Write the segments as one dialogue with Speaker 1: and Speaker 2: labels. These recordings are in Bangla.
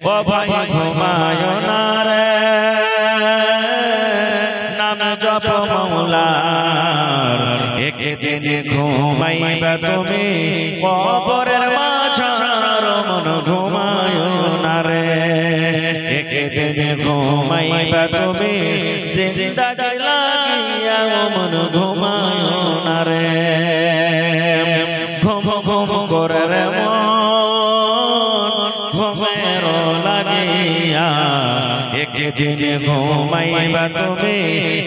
Speaker 1: ও ভাই ঘুমায় না রে নাম জপ মওলার একদিন ঘুমাইবা তুমি কবরের মাঝার মন ঘুমায় না রে একদিন ঘুমাইবা তুমি জিন্দাগি লাগিয়া মন ঘুমায় না রে ঘুম ঘুম করে রে ঘুমের লাগিয়া একদিন ঘুমাইবা তুমি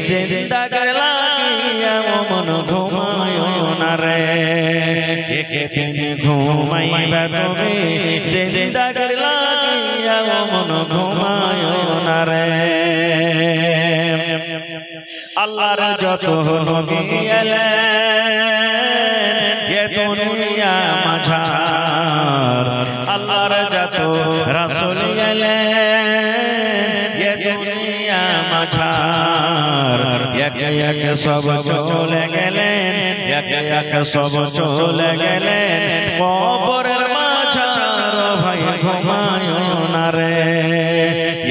Speaker 1: জিন্দাগি লাগিয়া মন ঘুমায় না রে একদিন ঘুমাইবা তুমি জিন্দাগি লাগিয়া মন ঘুমায় না রে আল্লাহর যত নবী এলেন এ দুনিয়া মাঝার আল্লাহর যত রাসূল এলেন এ দুনিয়া মাঝার একে একে সব চলে গেলেন একে একে সব চলে গেলেন কবরের মাঝার ভাই ঘুমায় না রে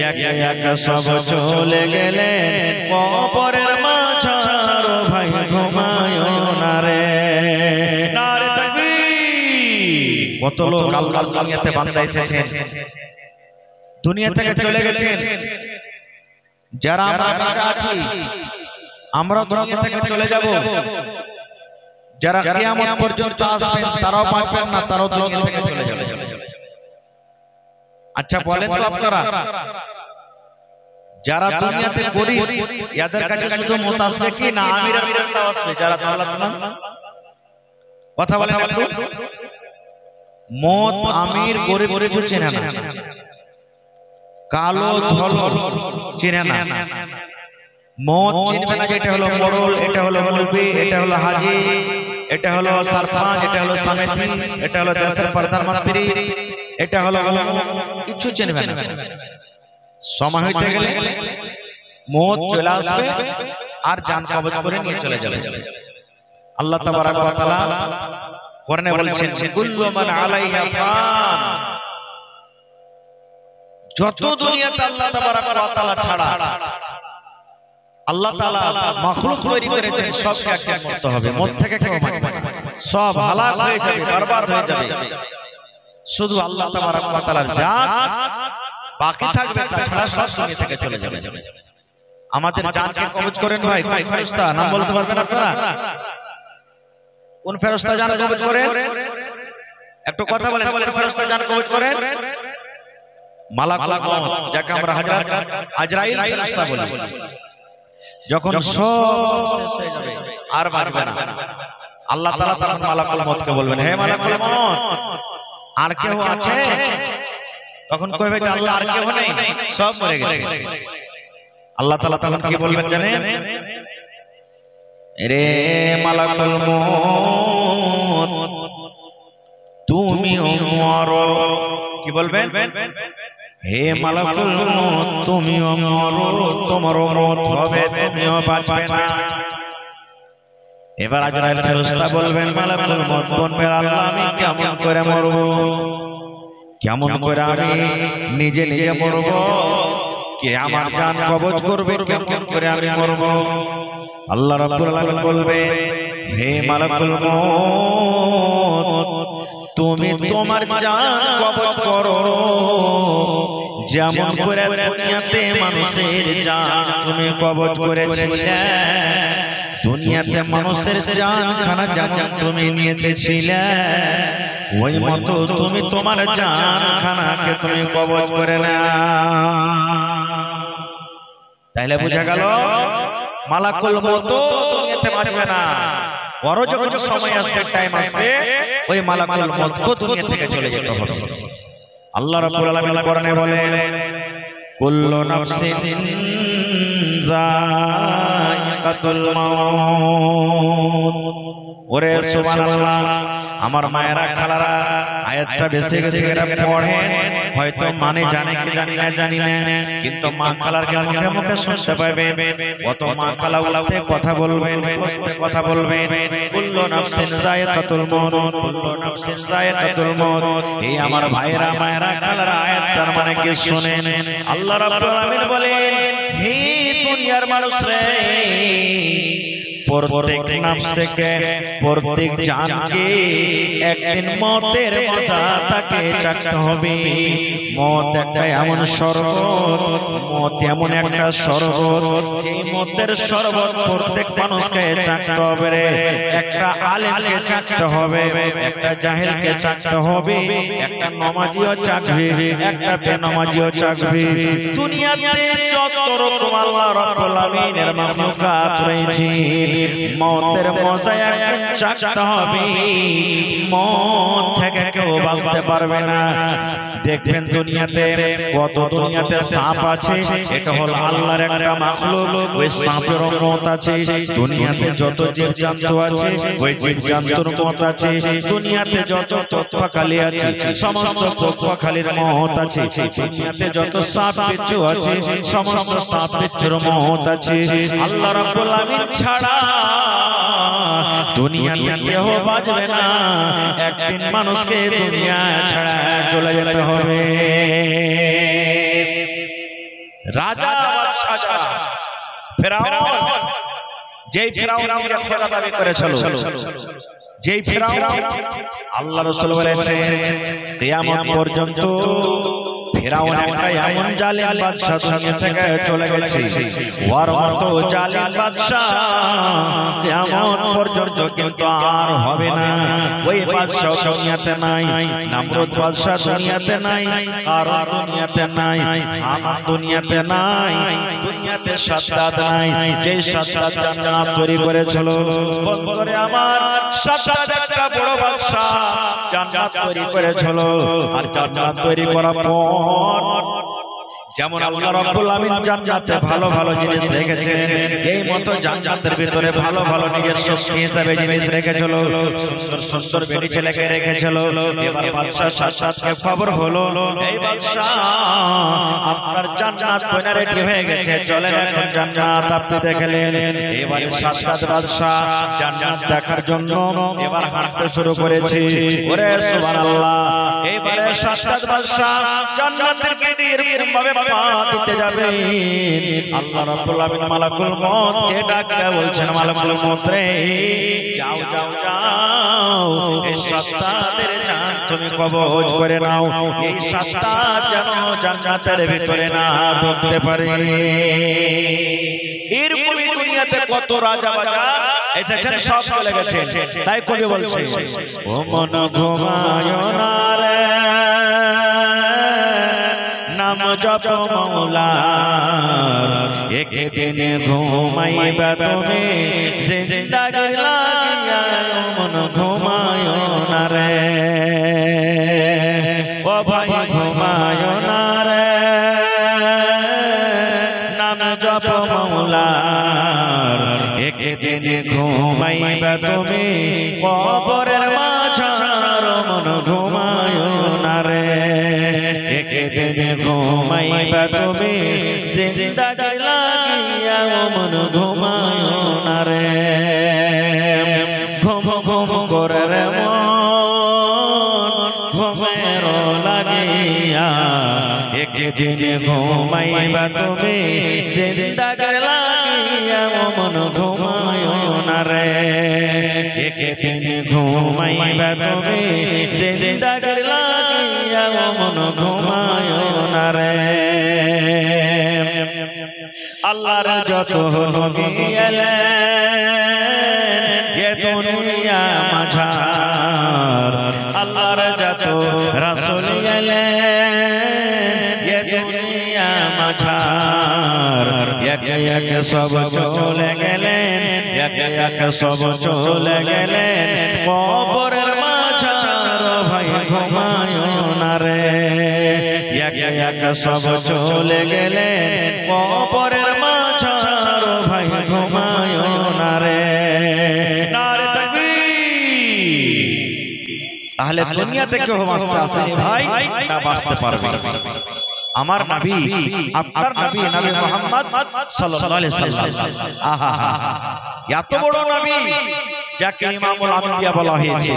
Speaker 1: একে একে সব চলে গেলেন কবরের মাঝার ভাই ঘুমায় না রে নারে তাকবীর কত লোক আল্লাহর দুনিয়াতে বান্দা এসেছেন দুনিয়া থেকে চলে গেছেন যারা আমরা বেঁচে আছি আমরা দুনিয়া থেকে চলে যাব যারা কিয়ামত পর্যন্ত আসবেন তারাও বাঁচবেন না তারাও দুনিয়া থেকে চলে যাবে আচ্ছা বলেন তো আপনারা যারা দুনিয়াতে গরিব এদের কাছে শুধু মত আসবে কি না আমিরের ফেরেশতা আসবে যারা দৌলতমন্দ কথা বলেন একটু মত আমির গরিব কিছু চেনে না কালো ধলো চেনে না মত চিনবে না যে এটা হলো মোড়ল এটা হলো মৌলবি এটা হলো হাজী এটা হলো সরপঞ্চ এটা হলো সমিতি এটা হলো দেশের প্রধানমন্ত্রী এটা হলো কিছু চিনবে না সময় হইতে গেলে মত চলে আসবে আর জান কবজ করে নিয়ে চলে যাবে আল্লাহ তাবারক ওয়া তাআলা কোরআনে বলেছেন কুল্লু মান আলাইহা ফান যত দুনিয়াতে আল্লাহ তাবারক ওয়া তাআলা ছাড়া আল্লাহ তাআলা মাখলুক তৈরি করেছেন সবকে একদিন মরতে হবে মত থেকে কেউ বাঁচবে না সব হালাক হয়ে যাবে বরবাদ হয়ে যাবে শুধু আল্লাহ তাবারক ওয়া তাআলার জাত বাকি থাকবে তাছাড়া সব দুনিয়া থেকে চলে যাবে আমাদের জানকে কবজ করেন ভাই কোন ফেরেশতা নাম বলতে পারবেন আপনারা কোন ফেরেশতা জান কবজ করেন একটু কথা বলেন কোন ফেরেশতা জান কবজ করেন মালাকুল মউত যাকে আমরা হযরত আজরাইল ফেরেশতা বলি যখন সব শেষ হয়ে যাবে আর বাঁচবে না আল্লাহ তাআলা তখন মালাকুল মউতকে বলবেন হে মালাকুল মউত আর কেউ আছে তখন কইবে যে আল্লাহ আর কেউ নেই সব মরে গেছে আল্লাহ তাআলা তখন কি বলবেন জানেন রে মালাকুল মউত তুমিও মরো কি বলবেন হে মালাকুল মউত তুমিও মরো তোমারও মত হবে তুমিও বাঁচবে না এবার আজরাইল ফেরেশতা বলবেন মালাকুল মউত বলবেন আল্লাহ আমি কেমন করে মরব কেমন করে আমি নিজে নিজে মরব কে আমার জান কবজ করবে কেমন করে আমি মরব আল্লাহ রাব্বুল আলামিন বলবে হে মালাকুল মউত তুমি তোমার জান কবজ করো যেমন করে দুনিয়াতে মানুষের জান তুমি কবজ করেছিলে দুনিয়াতে মানুষের জান খানা যেমন তুমি নিয়ে এসেছিলে ওই মতো তুমি তোমার জান খানাকে তুমি কবজ করে না তাইলে বুঝা গেল মালাকুল মউত দুনিয়াতে বাঁচবে না বড় যখন সময় আসবে টাইম আসবে ওই মালাকুল মউতকে দুনিয়া থেকে চলে যেতে হবে আল্লাহ রাব্বুল আলামিন কোরআনে বলেন কুল্লু নাফসিন যায়িকাতুল মাউত ওরে সুবহানাল্লাহ আমার মায়েরা খালারা আয়াতটা বেশি গেছে এরা পড়েন হয়তো মানে জানে কি জানি না কিন্তু মা খালার মুখে মুখে শুনতে পাবে কত মা খালা উলাতে কথা বলবেন কথা বলবেন কুল্লু নাফসিন যায়কাতুল মউত কুল্লু নাফসিন যায়কাতুল মউত। এই আমার ভাইরা মায়েরা খালারা আয়াতটার মানে কি শুনেন। আল্লাহ রাব্বুল আলামিন বলেন হে দুনিয়ার মানুষ রে প্রত্যেক নফসকে প্রত্যেক জানকে একদিন মতের মজা তাকে চাকতে হবে। মত একটা এমন শরবত মত এমন একটা শরবত যে মতের শরবত প্রত্যেক মানুষকে চাকতে হবে রে। একটা আলেমকে চাকতে হবে একটা জাহেলকে চাকতে হবে একটা নমাজিও চাকবে একটা বেনমাজিও চাকবে। দুনিয়াতে যত রকম আল্লাহ রাব্বুল আলামিনের মাখলুকাত রয়েছে মতের মজা একদিন চাকতে হবে। মত থেকে কেউ বাঁচতে পারবে না। দেখবেন দুনিয়াতে কত দুনিয়াতে সাপ আছে এটা হলো আল্লাহর একটা মাখলুক ওই সাপের মত আছে। দুনিয়াতে যত জীবজন্তু আছে ওই জীবজন্তুর মত আছে। দুনিয়াতে যত পোকাখালি আছে সমস্ত পোকাখালির মত আছে। দুনিয়াতে যত সাপ বিচ্ছু আছে সমস্ত সাপ বিচ্ছুর মত আছে। আল্লাহ রাব্বুল আলামিন ছাড়া দুনিয়াতে কেউ বাঁচবে না। একদিন মানুষকে দুনিয়া ছাড়া চলে যেতে হবে। রাজা বাদশাহ ফেরাউন যেই ফেরাউন নিজে খোদা দাবি করেছিল যেই ফেরাউন আল্লাহ রাসূল বলেছেন কিয়ামত পর্যন্ত ফেরাউন একটা এমন জালিম বাদশা দুনিয়া থেকে চলে গেছে ওর মতো জালিম বাদশা কিয়ামত পর্যন্ত কিন্তু আর হবে না। ওই বাদশা দুনিয়াতে নাই নমরুদ বাদশা দুনিয়াতে নাই কারুন দুনিয়াতে নাই হামান দুনিয়াতে নাই দুনিয়াতে সাদ্দাদ নাই। যে সাদ্দাদ জান্নাত তৈরি করেছিল বন্ধুরে আমার সাদ্দাদ একটা বড় বাদশা জান্নাত তৈরি করেছিল। আর জান্নাত তৈরি করার পর যেমন আল্লাহ রাব্বুল আলামিন জান্নাতে ভালো ভালো জিনিস রেখেছেন এই মতো জান্নাতের ভিতরে ভালো ভালো নিজের শক্তি হিসাবে জিনিস রেখেছিল। সুন্দর সুন্দর বেটি ছেলেকে রেখেছিল। এবার বাদশা সাদ্দাতকে খবর হলো এই বাদশা আপনার জান্নাত কইনা রেডি হয়ে গেছে চলেন এখন জান্নাত আপনি দেখলেন। এবারে সাদ্দাত বাদশা জান্নাত দেখার জন্য এবার হাঁটতে শুরু করেছে। ওরে সুবহানাল্লাহ। এবারে সাদ্দাত বাদশা জান্নাতের গেটে এরকম ভাবে পা দিতে যাবে আল্লাহ রাব্বুল আলামিন মালাকুল মউতকে ডাকতে বলছেন মালাকুল মউত রে যাও যাও যাও এই সাদ্দাতের জান তুমি কবজ করে নাও। এই সাদ্দাত যেন জান্নাতের ভিতরে না ঢুকতে পারে। এরকমই দুনিয়াতে কত রাজা বাজা এসেছেন সব চলে গেছে। তাই কবি বলছে ও মন ঘুমায় না রে নাম জপ মওলার একদিন ঘুমাইবা তুমি জিন্দাগির লাগিয়া মন ঘুমায় না রে ও ভাই ঘুমায় না রে নাম জপ মওলার একদিন ঘুমাইবা তুমি কবরের মাঝার মন ঘুমায় না রে একদিন ঘুমাইবা তুমি জিন্দাগির লাগিয়া মন ঘুমায় না রে ঘুম ঘুম করে রে মন ঘুমের লাগিয়া একদিন ঘুমাইবা তুমি জিন্দাগির লাগিয়া মন ঘুমায় না রে একদিন ঘুমাইবা তুমি জিন্দাগির লাগিয়া মন ঘুমায় না রে। আল্লাহর যত নবী এলেন এ দুনিয়া মাঝার আল্লাহর যত রাসূল এলেন এ দুনিয়া মাঝার একে একে সব চলে গেলেন একে একে সব চলে গেলেন কবরের মাঝার ভাই ঘুমায় না রে একে একে সব চলে গেলেন কবরের মাঝার ভাই ঘুমায় না রে। নারে তাকবীর। তাহলে দুনিয়াতে কেউ বাঁচতে আসেনি ভাই, না বাঁচতে পারবে। আমার নবী, আপনার নবী, নবী মুহাম্মদ সাল্লাল্লাহু আলাইহি সাল্লাম, আহা এত বড় নবী যাকে ইমামুল আম্বিয়া বলা হয়েছে,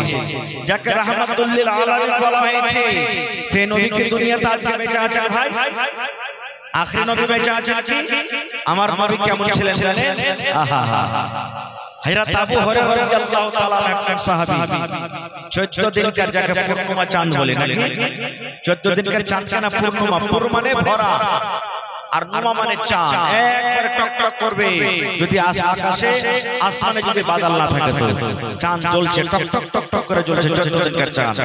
Speaker 1: যাকে রাহমাতুল লিল আলামিন বলা হয়েছে, সেই নবীকে দুনিয়াতে আজকে বেঁচে আছেন ভাই। আখরি নবী বেঁচে আছেন কি? আমার নবী কেমন ছিলেন জানেন? আহা হযরত আবু হুরায়রা রাদিয়াল্লাহু তাআলা একজন সাহাবী, 14 দিনকার যাকে পূর্ণিমা চাঁদ বলে নাকি, 14 দিনকার চাঁদ কেন পূর্ণিমা? পূর্ণ মানে ভরা, আর নুমা মানে চাঁদ, একবার টকটক করবে। যদি আকাশে আসমানে যদি বাদল না থাকে তো চাঁদ জ্বলছে, টকটক টকটক করে জ্বলছে 14 দিনকার চাঁদ।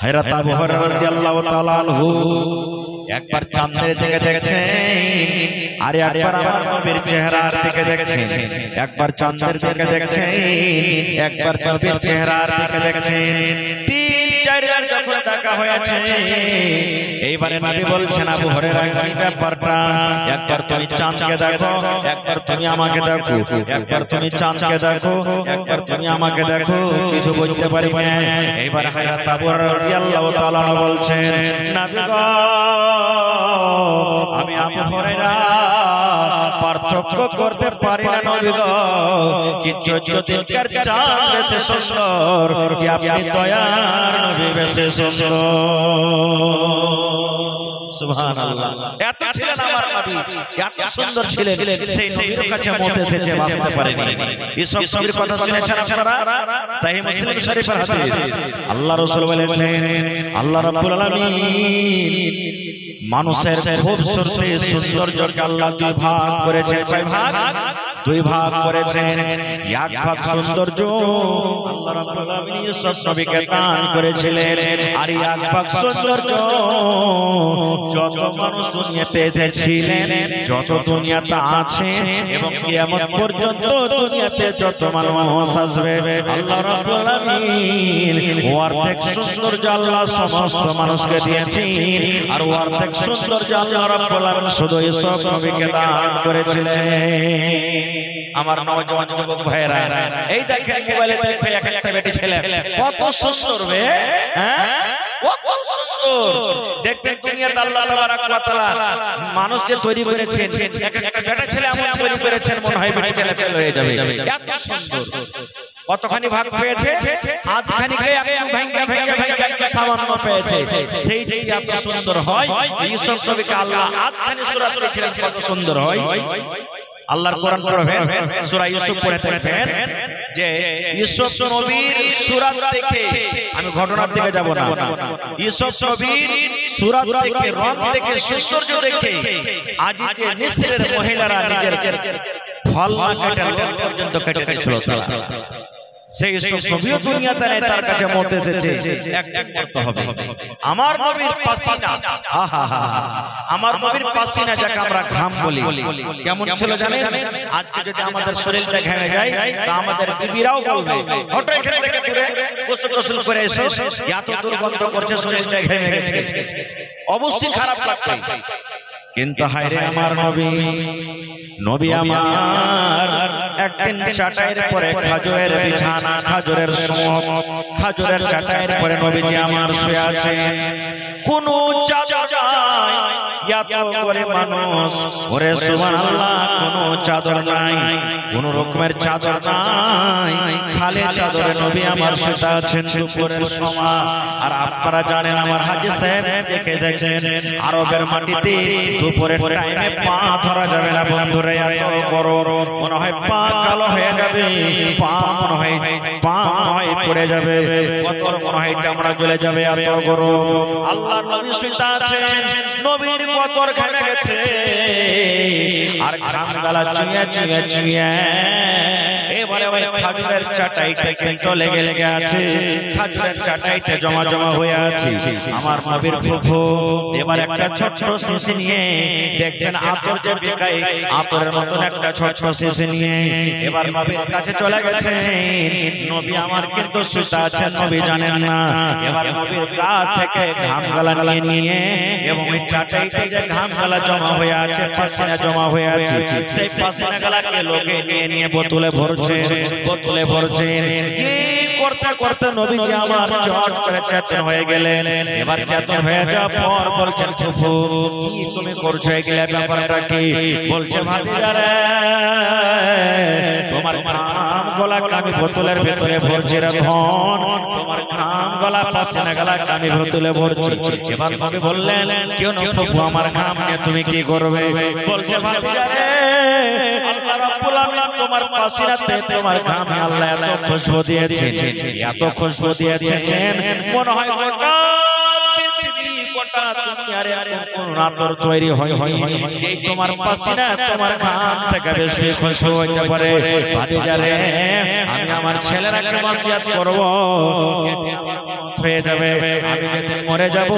Speaker 1: হযরত আবু হুরায়রা রাদিয়াল্লাহু তাআলা আনহু একবার চাঁদের দিকে দেখছেন, আর একবার আমার নবীর চেহারার দিকে দেখছেন। একবার চাঁদের দিকে দেখছেন, একবার নবীর চেহারার দিকে দেখছেন। 3-4 বার যখন দেখা হয়েছে, এইবারে নবী বলছেন, আবু হুরায়রা কি ব্যাপারটা? একবার তুমি চাঁদকে দেখো, একবার তুমি আমাকে দেখো, একবার তুমি চাঁদকে দেখো, একবার তুমি আমাকে দেখো, কিছু বলতে পারি না। এইবার হযরত আবু হুরায়রা রাদিয়াল্লাহু তাআলা বলছেন, নবী গো, আমি আবু হুরায়রা পার্থক্য করতে পারি না নবী গো, কি 14 দিনকার চাঁদ বেশি সুন্দর, কি আপনি দয়ার নবী বেশি সুন্দর। সুবহানাল্লাহ। এত ছিলেন আমার নবী, এত সুন্দর ছিলেন, সেই নবীর কাছে মত এসেছে, বাঁচতে পারেনি। এসব নবীর কথা শুনেছেন আপনারা? সহিহ মুসলিম শরীফের হাদিস, আল্লাহ রাসূল বলেছেন, আল্লাহ রাব্বুল আলামিন মানুষের খুবসুরতি সৌন্দর্যকে আল্লাহ 2 ভাগ করেছেন। কয় ভাগ? 2 ভাগ করেছেন। এক ভাগ সৌন্দর্য আল্লাহ রাব্বুল আলামিন ইউসুফ নবীকে দান করেছিলেন, আর এক ভাগ সৌন্দর্য যত মানুষ দুনিয়াতে এসেছিলেন, যত দুনিয়াতে আছেন এবং কিয়ামত পর্যন্ত দুনিয়াতে যত মানুষ আসবে, আল্লাহ রাব্বুল আলামিন অর্ধেক সৌন্দর্য আল্লাহ সমস্ত মানুষকে দিয়েছেন, আর অর্ধেক সৌন্দর্য আল্লাহ রাব্বুল আলামিন শুধু ইউসুফ নবীকে দান করেছিলেন। আমার নওজোয়ান যুবক ভাইরা, এই দেখেন মোবাইলে দেখে একটা বেটি ছেলে কত সুন্দর বে, হ্যাঁ কত সুন্দর। দেখবেন দুনিয়াতে আল্লাহ তাবারাক ওয়া তাআলা মানুষ যে তৈরি করেছেন, এক একটা বেটা ছেলে এমন তৈরি করেছেন মনে হয় বেটি ছেলে ফেল হয়ে যাবে, এত সুন্দর। কতখানি ভাগ পেয়েছে? আধখানিকে একটু ভাঙা ভাঙা ভাঙা একটু সামান্য পেয়েছে, সেই যে এত সুন্দর হয়। ইউসুফ নবীকে আল্লাহ আধখানি সূরা দিয়েছিলেন, কত সুন্দর হয়। আল্লাহর কোরআন পড়বেন, সূরা ইউসুফ পড়ে থাকবেন, যে ইউসুফ নবীর সূরাত দেখে, আমি ঘটনার দিকে যাব না, ইউসুফ নবীর সূরাত দেখে, রং দেখে, সৌন্দর্য দেখে আজ যে মিশরের মহিলারা নিজের ফল না কেটে লোক পর্যন্ত কেটে দিয়েছিল, তারা সেই ইউসুফ নবীও দুনিয়াতে নেই, তার কাছে মত এসেছে, একদিন মরতে হবে। আমার নবীর পাসিনা, আহা আমার নবীর পাসিনা যাকে আমরা ঘাম বলি, কেমন ছিল জানেন? আজকে যদি আমাদের শরীরটা ঘেমে যায়, তা আমাদের বিবিরাও বলবে, হঠাৎ এখান থেকে দূরে গোসল করে এসো, এত দুর্গন্ধ করছে, শরীরটা ঘেমে গেছে, অবশ্যই খারাপ লাগবে। কিন্তু হায়রে আমার নবী, নবী আমার একদিন চাটাইয়ের পরে খাজুরের বিছানা, খাজুরের সোপ, খাজুরের চাটাইয়ের পরে নবীজি আমার শুয়ে আছেন, কোন চাদর নাই, এত করে মানুষ, ওরে সুবহানাল্লাহ, কোন চাদর নাই, কোন রকমের চাদর নাই, খালি চাদরে নবী আমার শুয়ে আছেন দুপুরের সময়। আর আপনারা জানেন, আমার হাজী সাহেব দেখে যাচ্ছেন, আরবের মাটিতে দুপুরের টাইমে পা ধরা যাবে না বন্ধুরা, এত গরম, মনে হয় পা কালো হয়ে যাবে, পা মনে হয় পড়ে যাবে, কতর মনে হয় চামড়া জ্বলে যাবে, এত গরম। আল্লাহ নবী শুয়ে আছেন, নবীর কতর ঘেমে গেছে, আর ঘাম গালা চুইয়া চুইয়া চুইয়া এবারে ওই খাজুরের চাটাইতে কিন্তু লেগে লেগে আছে, খাজুরের চাটাইতে জমা জমা হয়ে আছে। আমার নবীর ফুফু এবার একটা ছোট্ট শিশি নিয়ে, দেখবেন আতর যে বিকায়, আতরের মতন একটা ছোট্ট শিশি নিয়ে এবার নবীর কাছে চলে গেছেন। নবী আমার কিন্তু শুয়ে আছেন, নবী জানেন না। এবার নবীর গা থেকে ঘাম গালা নিয়ে এবং ওই চাটাইতে যে ঘাম গালা জমা হয়ে আছে, পাসিনা জমা হয়ে আছে, সেই পাসিনা গালাকে লোকে নিয়ে নিয়ে বোতলে ভরছেন, বোতলে ভরছেন। কি করতে করতে নবীজি আমার চট করে চেতন হয়ে গেলেন। এবার চেতন হয়ে যাওয়ার পর বলছেন ফুফু কি তুমি করছো এগুলা ব্যাপারটা কি? বলছে ভাতিজা রে তোমার ঘাম গলা কামি বোতলের ভেতরে ভরছে রে ধন, তোমার ঘাম গলা পাসিনা গলা কামি বোতলে ভরছে। এবার নবী বললেন কেন ফুফু আমার ঘাম নিয়ে তুমি কি করবে? বলছে ভাতিজা রে আল্লাহ রাব্বুল আমিন তোমার পাসিনাতে তোমার ঘামে আল্লাহ এত খুশবু দিয়েছেন, এত খুশবু দিয়েছেন মনে হয় গোটা পৃথিবী গোটা দুনিয়ার কোন আতর তৈরি হয় যেই তোমার পাসিনা তোমার ঘাম থেকে বেশি খুশবু হইতে পারে। ভাতিজা রে আমি আমার ছেলেরাকে ওসিয়ত করব যেদিন আমার মওত হয়ে যাবে, আমি যেদিন মরে যাব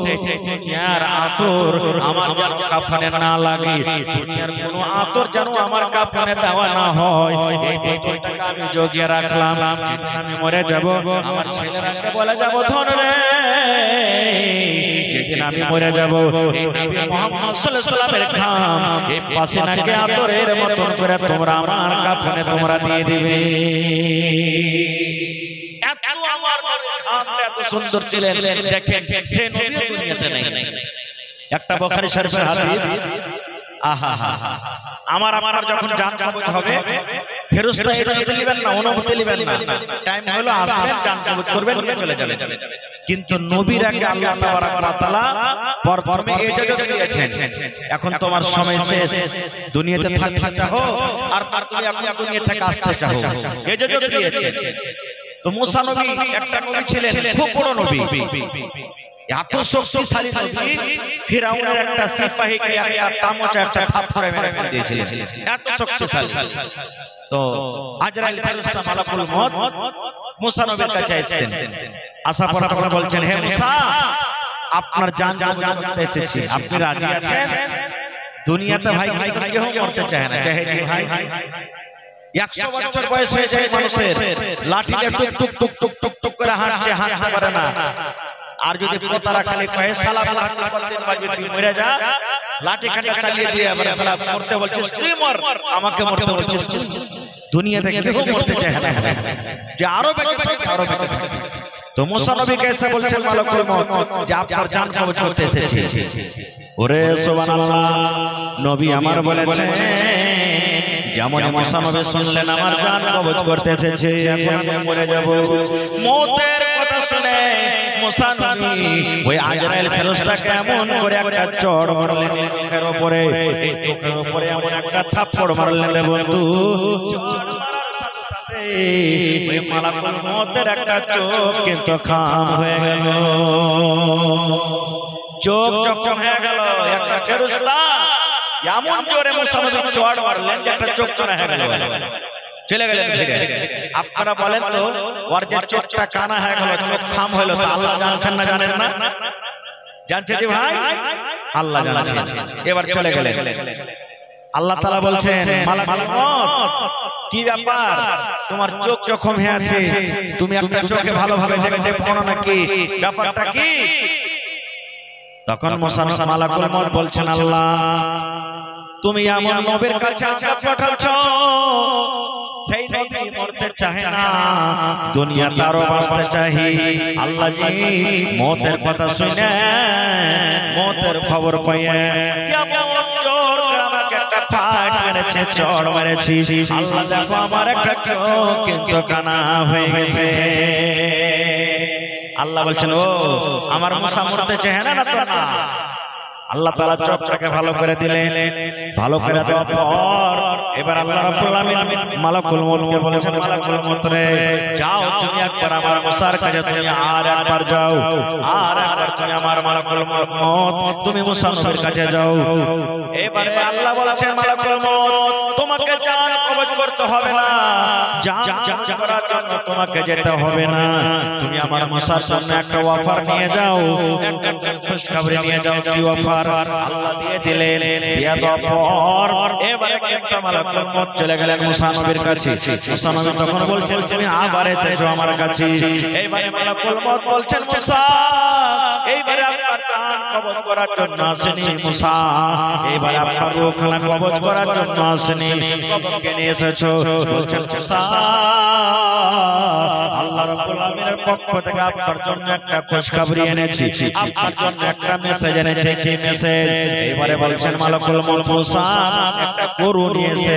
Speaker 1: সেই দুনিয়ার আতর আমার যেন কাফনে না লাগে, দুনিয়ার কোনো আতর যেন আমার কাফনে দেওয়া না হয়। এই বোতলটাকে আমি জগিয়ে রাখলাম, যেদিন আমি মরে যাব আমার ছেলেরাকে বলে যাব ধন রে যেদিন আমি মরে যাব এই নবী মুহাম্মদ সাল্লাল্লাহু আলাইহি ওয়াসাল্লামের ঘাম এই পাসিনাকে আতরের মতন করে তোমরা আমার কাফনে তোমরা দিয়ে দিবে। এত আমার নবীর ঘামটা এত সুন্দর ছিলেন, দেখেন সে নবী দুনিয়াতে নেই। একটা বুখারী শরীফের হাদিস, আহা আমার আপনার যখন জান কবজ হবে ফেরেশতা এটা দিবেন না, অনুমতি দিবেন না, টাইম হলো আসবেন জান কবজ করবেন নিয়ে চলে যাবেন। কিন্তু নবীর আগে আল্লাহ তাবারক ওয়া তাআলা প্রথমে ইজাজত দিয়েছেন এখন তোমার সময় শেষ, দুনিয়াতে থাকতে চাও আর তুমি এখন দুনিয়া থেকে আসতে চাও, ইজাজত দিয়েছেন। তো মুসা নবী একটা নবী ছিলেন, খুব বড় নবী, এত শক্তিশালী নবী ফিরাউনের একটা সিপাহীকে একটা তামচা একটা থাপ্পড়ে মেরে ফেলে দিয়েছিলেন, এত শক্তিশালী। তো আজরাইল ফেরেশতা মালাকুল মউত মুসা নবীর কাছে এসেছেন, আসার পর তখন বলছেন হে মুসা আপনার জান কবজ করতে এসেছি, আপনি রাজি আছেন? দুনিয়াতে ভাই কিন্তু কেউ মরতে চায় না, চাহে কি ভাই 100 বছর বয়স হয়ে যায় মানুষের, লাঠিতে টুক টুক টুক টুক টুক টুক করে হাঁটছে, হাঁটতে পারে না। আর যদি পোতারা খালি কয়ে সালাম লাঠি বলতে বাজবে তুই মরে যা, লাঠি কাটা চালিয়ে দিয়ে আবার সালাম মরতে বলছিস তুই মর, আমাকে মরতে বলছিস তুই। দুনিয়াতে কেউ মরতে চায় না যে আরো বেঁচে থাকে, আরো বেঁচে থাকে। তো মুসা নবীকে এসে বলছেন মালাকুল মউত যে আপনার জান কবজ করতে এসেছি। ওরে সুবহানাল্লাহ, নবী আমার বলেছেন যেমন মুসা নবী শুনলেন আমার জান কবজ করতে এসেছে, এখন আমি মরে যাব, মওতের কথা শুনে মুসা নবী ওই আজরাইল ফেরেশতাকে এমন করে একটা চড় মারলেন চোখের উপরে, এই চোখের উপরে এমন একটা থাপ্পড় মারলেন রে বন্ধু, চড় মারার সাথে সাথে ওই মালাকুল মউতের একটা চোখ কিন্তু খাম হয়ে গেল। চোখ যখন হয়ে গেল একটা ফেরেশতা এমন জোরে মুসা নবী চড় মারলেন যে একটা চোখ কানা হয়ে গেল, চলে গেলেন ফিরে। আপনারা বলেন তো ওর যে চোখটা কানা হয়ে গেল, চোখ খাম হলো, তো আল্লাহ জানছেন না জানেন না? জানছে যে ভাই আল্লাহ জানছেন। এবার চলে গেলেন, আল্লাহ তাআলা বলছেন মালাকুল মউত কি ব্যাপার, তোমার চোখ জখম হয়ে আছে, তুমি একটা চোখে ভালোভাবে দেখতে পাও না নাকি, ব্যাপারটা কি? তখন মুসা মালাকুল মউত বলছেন আল্লাহ তুমি এমন নবীর কাছে আমাকে পাঠাচ্ছো সেই নবী মরতে চায় না, দুনিয়াতে আরো বাঁচতে চাই। আল্লাহ জি মওতের কথা শুনে মওতের খবর পাইয়ে এমন জোর করে আমাকে একটা ফাট মেরেছে, চড় মেরেছি, আল্লাহ দেখো আমার একটা চোখ কিন্তু কানা হয়ে গেছে। আল্লাহ বলছেন ও আমার মুসা মরতে চায় না, না তো না। আল্লাহ তাআলা চোখটাকে ভালো করে দিলেন, ভালো করে দেওয়ার পর এবার আল্লাহ রাব্বুল আমিন মালাকুল মউতকে বলেছেন মালাকুল মউত রে যাও তুমি একবার আমার মুসার কাছে, তুমি আর একবার যাও, আর একবার তুমি আমার মালাকুল মউত তুমি মুসা নবীর কাছে যাও। এবারে আল্লাহ বলেছেন মালাকুল মউত তোমাকে জান কবজ করতে হবে না, জান করার জন্য তোমাকে যেতে হবে না, তুমি আমার মুসার জন্য একটা অফার নিয়ে যাও, একটা তুমি খুশখবরি নিয়ে যাও। কি অফার? আল্লাহ দিয়ে দিলেন, দিয়া দেওয়ার পর এবারে কিন্তু মালাকুল মউত চলে গেলেন মুসা নবীর কাছে। মুসা নবী তখন বলছেন তুমি আবার এসেছো আমার কাছে। এইবারে মালাকুল মউত বলছেন মুসা এইবারে আপনার জান কবজ করার জন্য আসেনি মুসা, এইবারে আপনার রূহখানা কবজ করার জন্য আসেনি, কবরকে নিয়ে এসেছো। বলছেন মুসা আল্লাহ রাব্বুল আলামিনের পক্ষ থেকে আপনার জন্য একটা খুশখবরি এনেছি, আপনার জন্য একটা মেসেজ এনেছি। কি মেসেজ? এবারে বলছেন মালাকুল মউত মুসা একটা গরু নিয়েছে,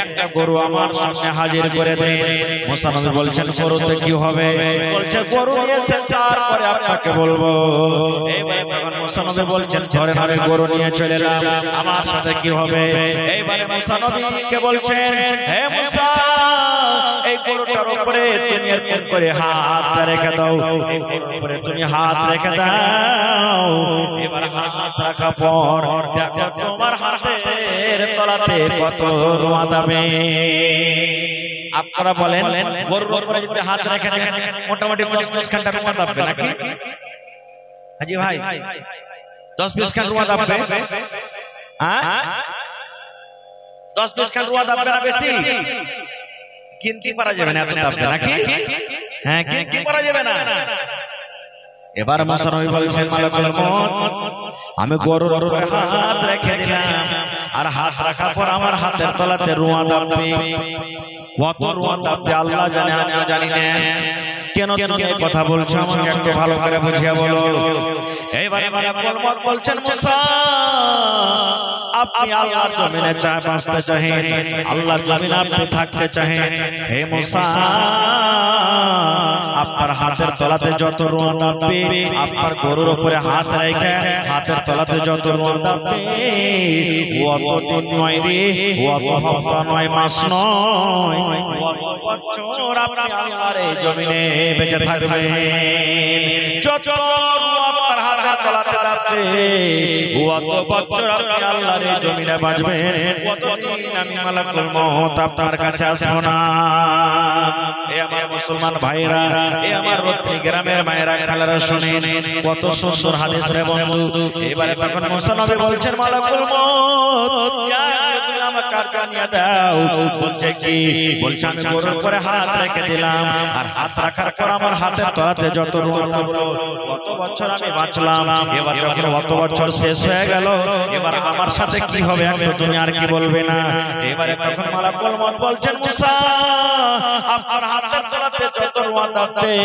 Speaker 1: একটা গরু আমার সামনে হাজির করে দেন। মুসা নবী বলছেন গরুতে কি হবে? বলছে গরু নিয়েছে তারপরে আপনাকে বলবো। এইবারে তখন মুসা নবী বলছেন ধরেন আমি গরু নিয়ে চলে এলাম, আমার সাথে কি হবে? এইবারে মুসা নবীকে বলছেন হে মুসা এই গরুটার উপরে তুমি এরকম করে হাতটা রেখে দাও, এই গরুর উপরে তুমি হাত রেখে দাও। এবার হাত রাখা পর দেখো তোমার হাতের তলাতে কত রোয়া দাবে। আপনারা বলেন গরুর উপরে যদি হাত রেখে দেন মোটামুটি 10-20 ঘন্টা রোয়া দাবে নাকি? হাজি ভাই 10-20 ঘন্টা রোয়া দাবে? হ্যাঁ 10-20 ঘন্টা রোয়া দাবে না বেশি? কিনতে পারা যাবে না এত দাবে নাকি? হ্যাঁ কিনতে পারা যাবে না। এবার মুসা নবী বলছেন মালাকুল মউত আমি গরুর উপরে হাত রেখে দিলাম, আর হাত রাখার পর আমার হাতের তলাতে রোয়া দাবে। কত রোয়া দাবে আল্লাহ জানে, আমিও জানি না। কেন তুমি এই কথা বলছো আমাকে একটু ভালো করে বুঝিয়ে বলো। এইবারে মালাকুল মউত বলছেন মুসা আপনি আল্লাহর জমিনে চায় বাঁচতে চাহেন, আল্লাহর জমিনে আপনি থাকতে চাহেন। হে মুসা আপনার হাতের তলাতে যত রোয়া দাবে, আপনার গরুর উপরে হাত রেখে হাতের তলাতে যত রোয়া দাবে অত দিন নয় রে, অত হপ্তা নয়, মাস নয়, অত বছর আপনি আল্লাহর এই জমিনে বেঁচে থাকবেন। যত রোয়া আপনার হাতের তলাতে দাবে অত বছর আপনি আল্লাহর এই জমিনে বাঁচবেন, কতদিন আমি মালাকুল মউত আপনার কাছে আসবো না। এ আমার মুসলমান ভাইরা, এ আমার রত্নী গ্রামের মায়েরা খালারা শুনেন কত সুন্দর হাদিস রে বন্ধু। এবারে তখন মুসা নবী বলছেন মালাকুল মউত তুমি আমাকে আর জানিয়ে দাও। বলছে কি? বলছে আমি গরুর উপরে হাত রেখে দিলাম, আর হাত রাখার পর আমার হাতের তলাতে যত রোয়া দাবলো কত বছর আমি বাঁচলাম। এবার যখন অত বছর শেষ হয়ে গেল এবার আমার সাথে কি হবে একটু তুমি আর কি বলবে না? এবারে তখন মালাকুল মউত বলছেন মুসা আপনার হাতের তলাতে যত রোয়া দাবে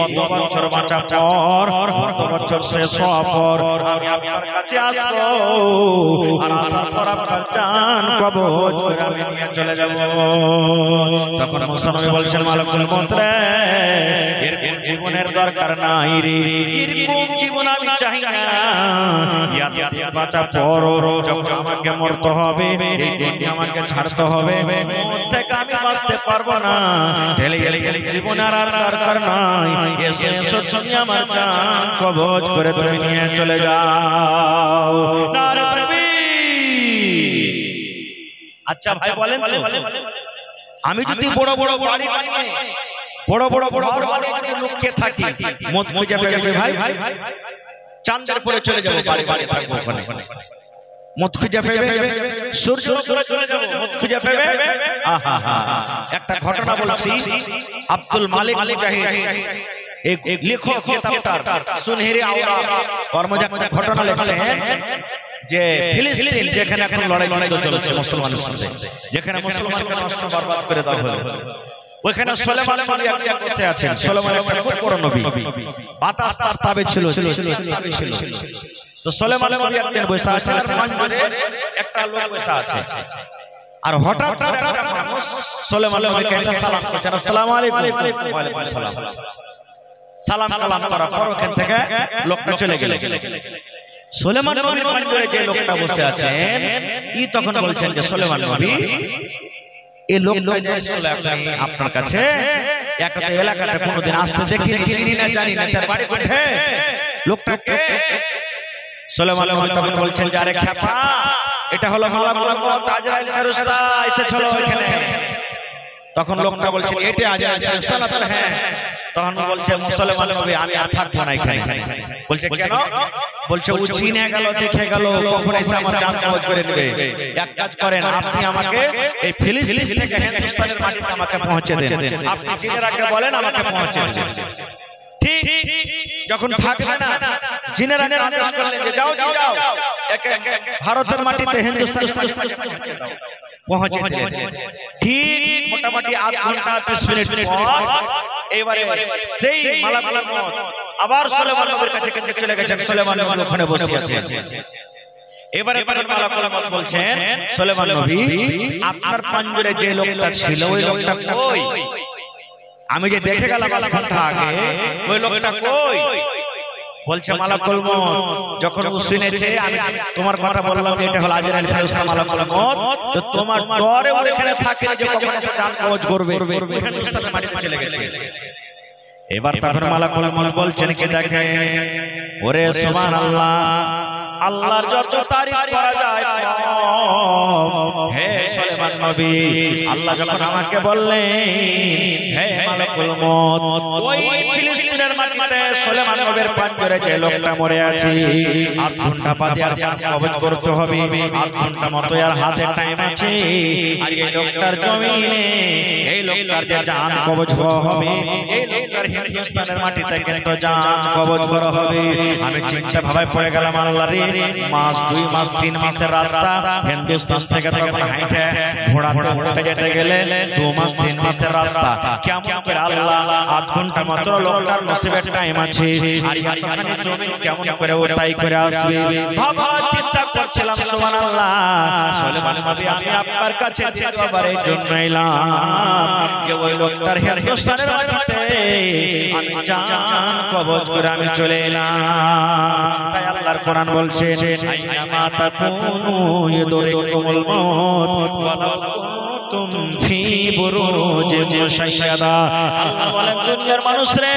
Speaker 1: অত বছর বাঁচার পর, অত বছর শেষ হওয়ার পর আমি আপনার কাছে আসবো, আর আসার পর আপনার জান কবজ করে আমি নিয়ে চলে যাব। তখন মুসা নবী বলছেন মালাকুল মউত রে এরকম জীবনের দরকার নাই রে, এরকম জীবন আমি চাই না। এতদিন বাঁচা পর যখন আমাকে মরতে হবে, এই দুনিয়া আমাকে ছাড়তে হবে, মন থেকে আমি বাঁচতে পারবো না। ঢেলে গেলে জীবন আর দরকার নাই, এসো এসো তুমি আমার জান কবজ করে তুমি নিয়ে চলে যাও। নারে তাকবীর। আচ্ছা ভাই বলেন তো আমি যদি বড় বড় বাড়ি বানিয়ে বড় বড় ঘর বানিয়ে যদি লুকিয়ে থাকি মত খুঁজে পেয়ে ভাই চাঁদের পরে চলে যাবো, বাড়ি বাড়ি থাকবো ওখানে, মত খুঁজে পেবে সূর্যের উপরে চলে যাবো, মত খুঁজে পেবে। একটা ঘটনা বলছি, আব্দুল মালিক মুজাহিদ एक लेखक किताबदार सुनहरे औरात और मजा घटना লিখছেন যে ফিলিস্তিন যেখানে এখন লড়াই যুদ্ধ চলছে মুসলমানদের সাথে, যেখানে মুসলমানকে নষ্ট বরবাদ করে দেওয়া হলো, ওখানে সুলাইমান নবী একজন বসে আছেন। সুলাইমান একটা খুব বড় নবী, বাতাস তার তাবে ছিল, তাবে ছিল। তো সুলাইমান নবী একজন বসে আছেন, আর পাঁচজনে একটা লোক বসে আছে। আর হঠাৎ করে একটা মানুষ সুলাইমান নবীকে এসে সালাম করছেন, আসসালামু আলাইকুম। ওয়া আলাইকুম সালাম। সালাম কালাম করার পর ওখান থেকে লোকটা চলে গেল। সুলাইমান নবীর পাশে যে লোকটা বসে আছেন ই তখন বলছেন যে সুলাইমান নবী এই লোকটা যে এসেছিল আপনি আপনার কাছে একটা এলাকাতে কোনোদিন আসতে দেখিনি, চিনি না জানি না, তার বাড়ি কোথায়, লোকটাকে? সুলাইমান নবী তখন বলছেন যে আরে খেপা, এটা হলো মালাকুল মউত আজরাইল ফেরেশতা এসেছিল এখানে। তখন লোকটা বলছেন এটা আজরাইল ফেরেশতা না? তো হ্যাঁ। তখন বলছে মুসলমান নবী আমি আর থাকবো না এখানে। বলছে কেন? বলছে ও চিনে গেল, দেখে গেল, কখন এসে আমার জান কবজ করে নেবে। এক কাজ করেন, আপনি আমাকে এই ফিলিস্তিন থেকে হিন্দুস্তানের মাটিতে আমাকে পৌঁছে দেন, আপনি জিনেরাকে বলেন আমাকে পৌঁছে দেন। ঠিক যখন থাকবে না জিনেরাকে আদেশ করলেন যে যাও যাও যাও একে ভারতের মাটিতে হিন্দুস্তানের মাটিতে পৌঁছে দাও। পৌঁছে দিলেন। ঠিক মোটামুটি আধ ঘন্টা 20 মিনিট পর এবারে সেই মালাকুল মউত আবার সুলাইমান নবীর কাছে চলে গেছেন। সুলাইমান নবী ওখানে বসে আছেন। এবারে তখন মালাকুল মউত বলছেন, সুলাইমান নবী আপনার পাঞ্জরে যে লোকটা ছিল ওই লোকটা কই? আমি যে দেখে গেলাম আধ ঘন্টা আগে, ওই লোকটা কই? বলছে মালাকুল মউত যখন ও শুনেছে আমি তোমার কথা বললাম যে এটা হলো আজরাইল ফেরেশতা মালাকুল মউত, তো তোমার ডরে ও এখানে থাকে যে কখন এসে জান কবজ করবে, ওখানে উস্তাদের মাটিতে চলে গেছে। এবার তখন মালাকুল মউত বলছেন কি দেখেন, ওরে সুবহানাল্লাহ, আল্লাহর যত তারিফ করা যায় হে সুলাইমান নবী, আল্লাহ যখন আমাকে বললেন হে মালাকুল মউত ওই ফিলিস্তিনের মাটিতে সুলাইমান নবীর পাঞ্জরে যে লোকটা মরে আছে, আধ ঘন্টা বাদে আর জান কবজ করতে হবে, আধ ঘন্টা মতো আর হাতে টাইম আছে, আর এই লোকটার জমিনে এই লোকটার যে জান কবজ হবে, এই লোকটার হিন্দুস্তানের মাটিতে কিন্তু জান কবজ করা হবে। আমি চিন্তা ভাবে পড়ে গেলাম, আল্লাহ রে, মাস 2 মাস 3 মাসের রাস্তা হিন্দুস্তান থেকে তখন হাইটে ঘোড়াতে উঠে যেতে গেলে 2 মাস 3 মাসের রাস্তা, কেমন করে আল্লাহ আধ ঘন্টা মাত্র লোকটার নসিবের টাইম আছে, আর এতখানি জমি কেমন করে ও তাই করে আসবে? বাবা চিন্তা করছিলাম সুবহানাল্লাহ, সুলাইমান নবী আমি আপনার কাছে দ্বিতীয়বারের জন্য এলাম যে ওই লোকটার হিন্দুস্তানের মাটিতে আমি জান কবজ করে আমি চলে এলাম। তাই আল্লাহর কোরআন বলছে আইনামা তাকুনু ইউদরিকুমুল মাউত ওয়ালাউ কুনতুম ফি বুরুজিন মুশাইয়াদা। আল্লাহ বলেন দুনিয়ার মানুষ রে,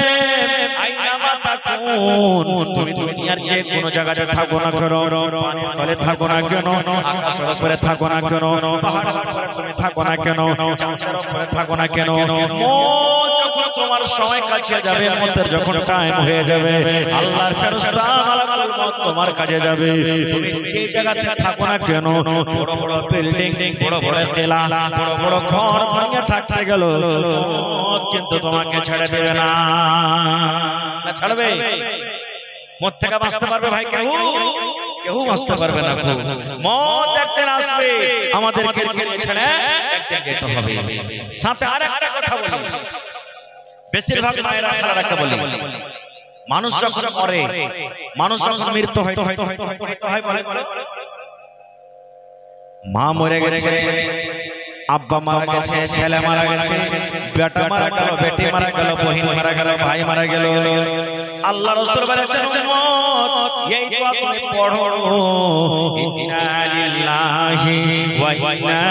Speaker 1: আইনামা তাকুন, তুমি দুনিয়ার যে কোনো জায়গায় থাকো না কেন, পানির তলে থাকো না কেন, আকাশের উপরে থাকো না কেন, পাহাড়ের উপরে তুমি থাকো না কেন, চাঁদের উপরে থাকো না কেন, যখন তোমার সময় কাছে যাবে, মতের যখন টাইম হয়ে যাবে, আল্লাহর ফেরেশতা মালাকুল মউত তোমার কাছে যাবে। তুমি যে জায়গাতে থাকো না কেন, বড় বড় বিল্ডিং, বড় বড় কেলা, বড় বড় ঘর ভাঙে থাকতে গেল, মত কিন্তু তোমাকে ছেড়ে দেবে না। না ছাড়বে? মত থেকে বাঁচতে পারবে ভাই কেউ? কেউ বাঁচতে পারবে না। মত একদিন আসবে, আমাদেরকে ছেড়ে একদিন যেতে হবে। সাথে আরেকটা কথা বলি, বেশিরভাগ মায়েরা খালারাকে বলি, মানুষ যখন মরে, মানুষ যখন মৃত্যু হয়, মা মরে গেছে, আব্বা মারা গেছে, ছেলে মারা গেছে, বেটা মারা গেল, বেটি মারা গেল, বহিন মারা গেল, ভাই মারা গেল, আল্লাহ রাসূল বলেছেন উম্মত এই দোয়া তুমি পড়ো, ইন্না লিল্লাহি ওয়া ইন্না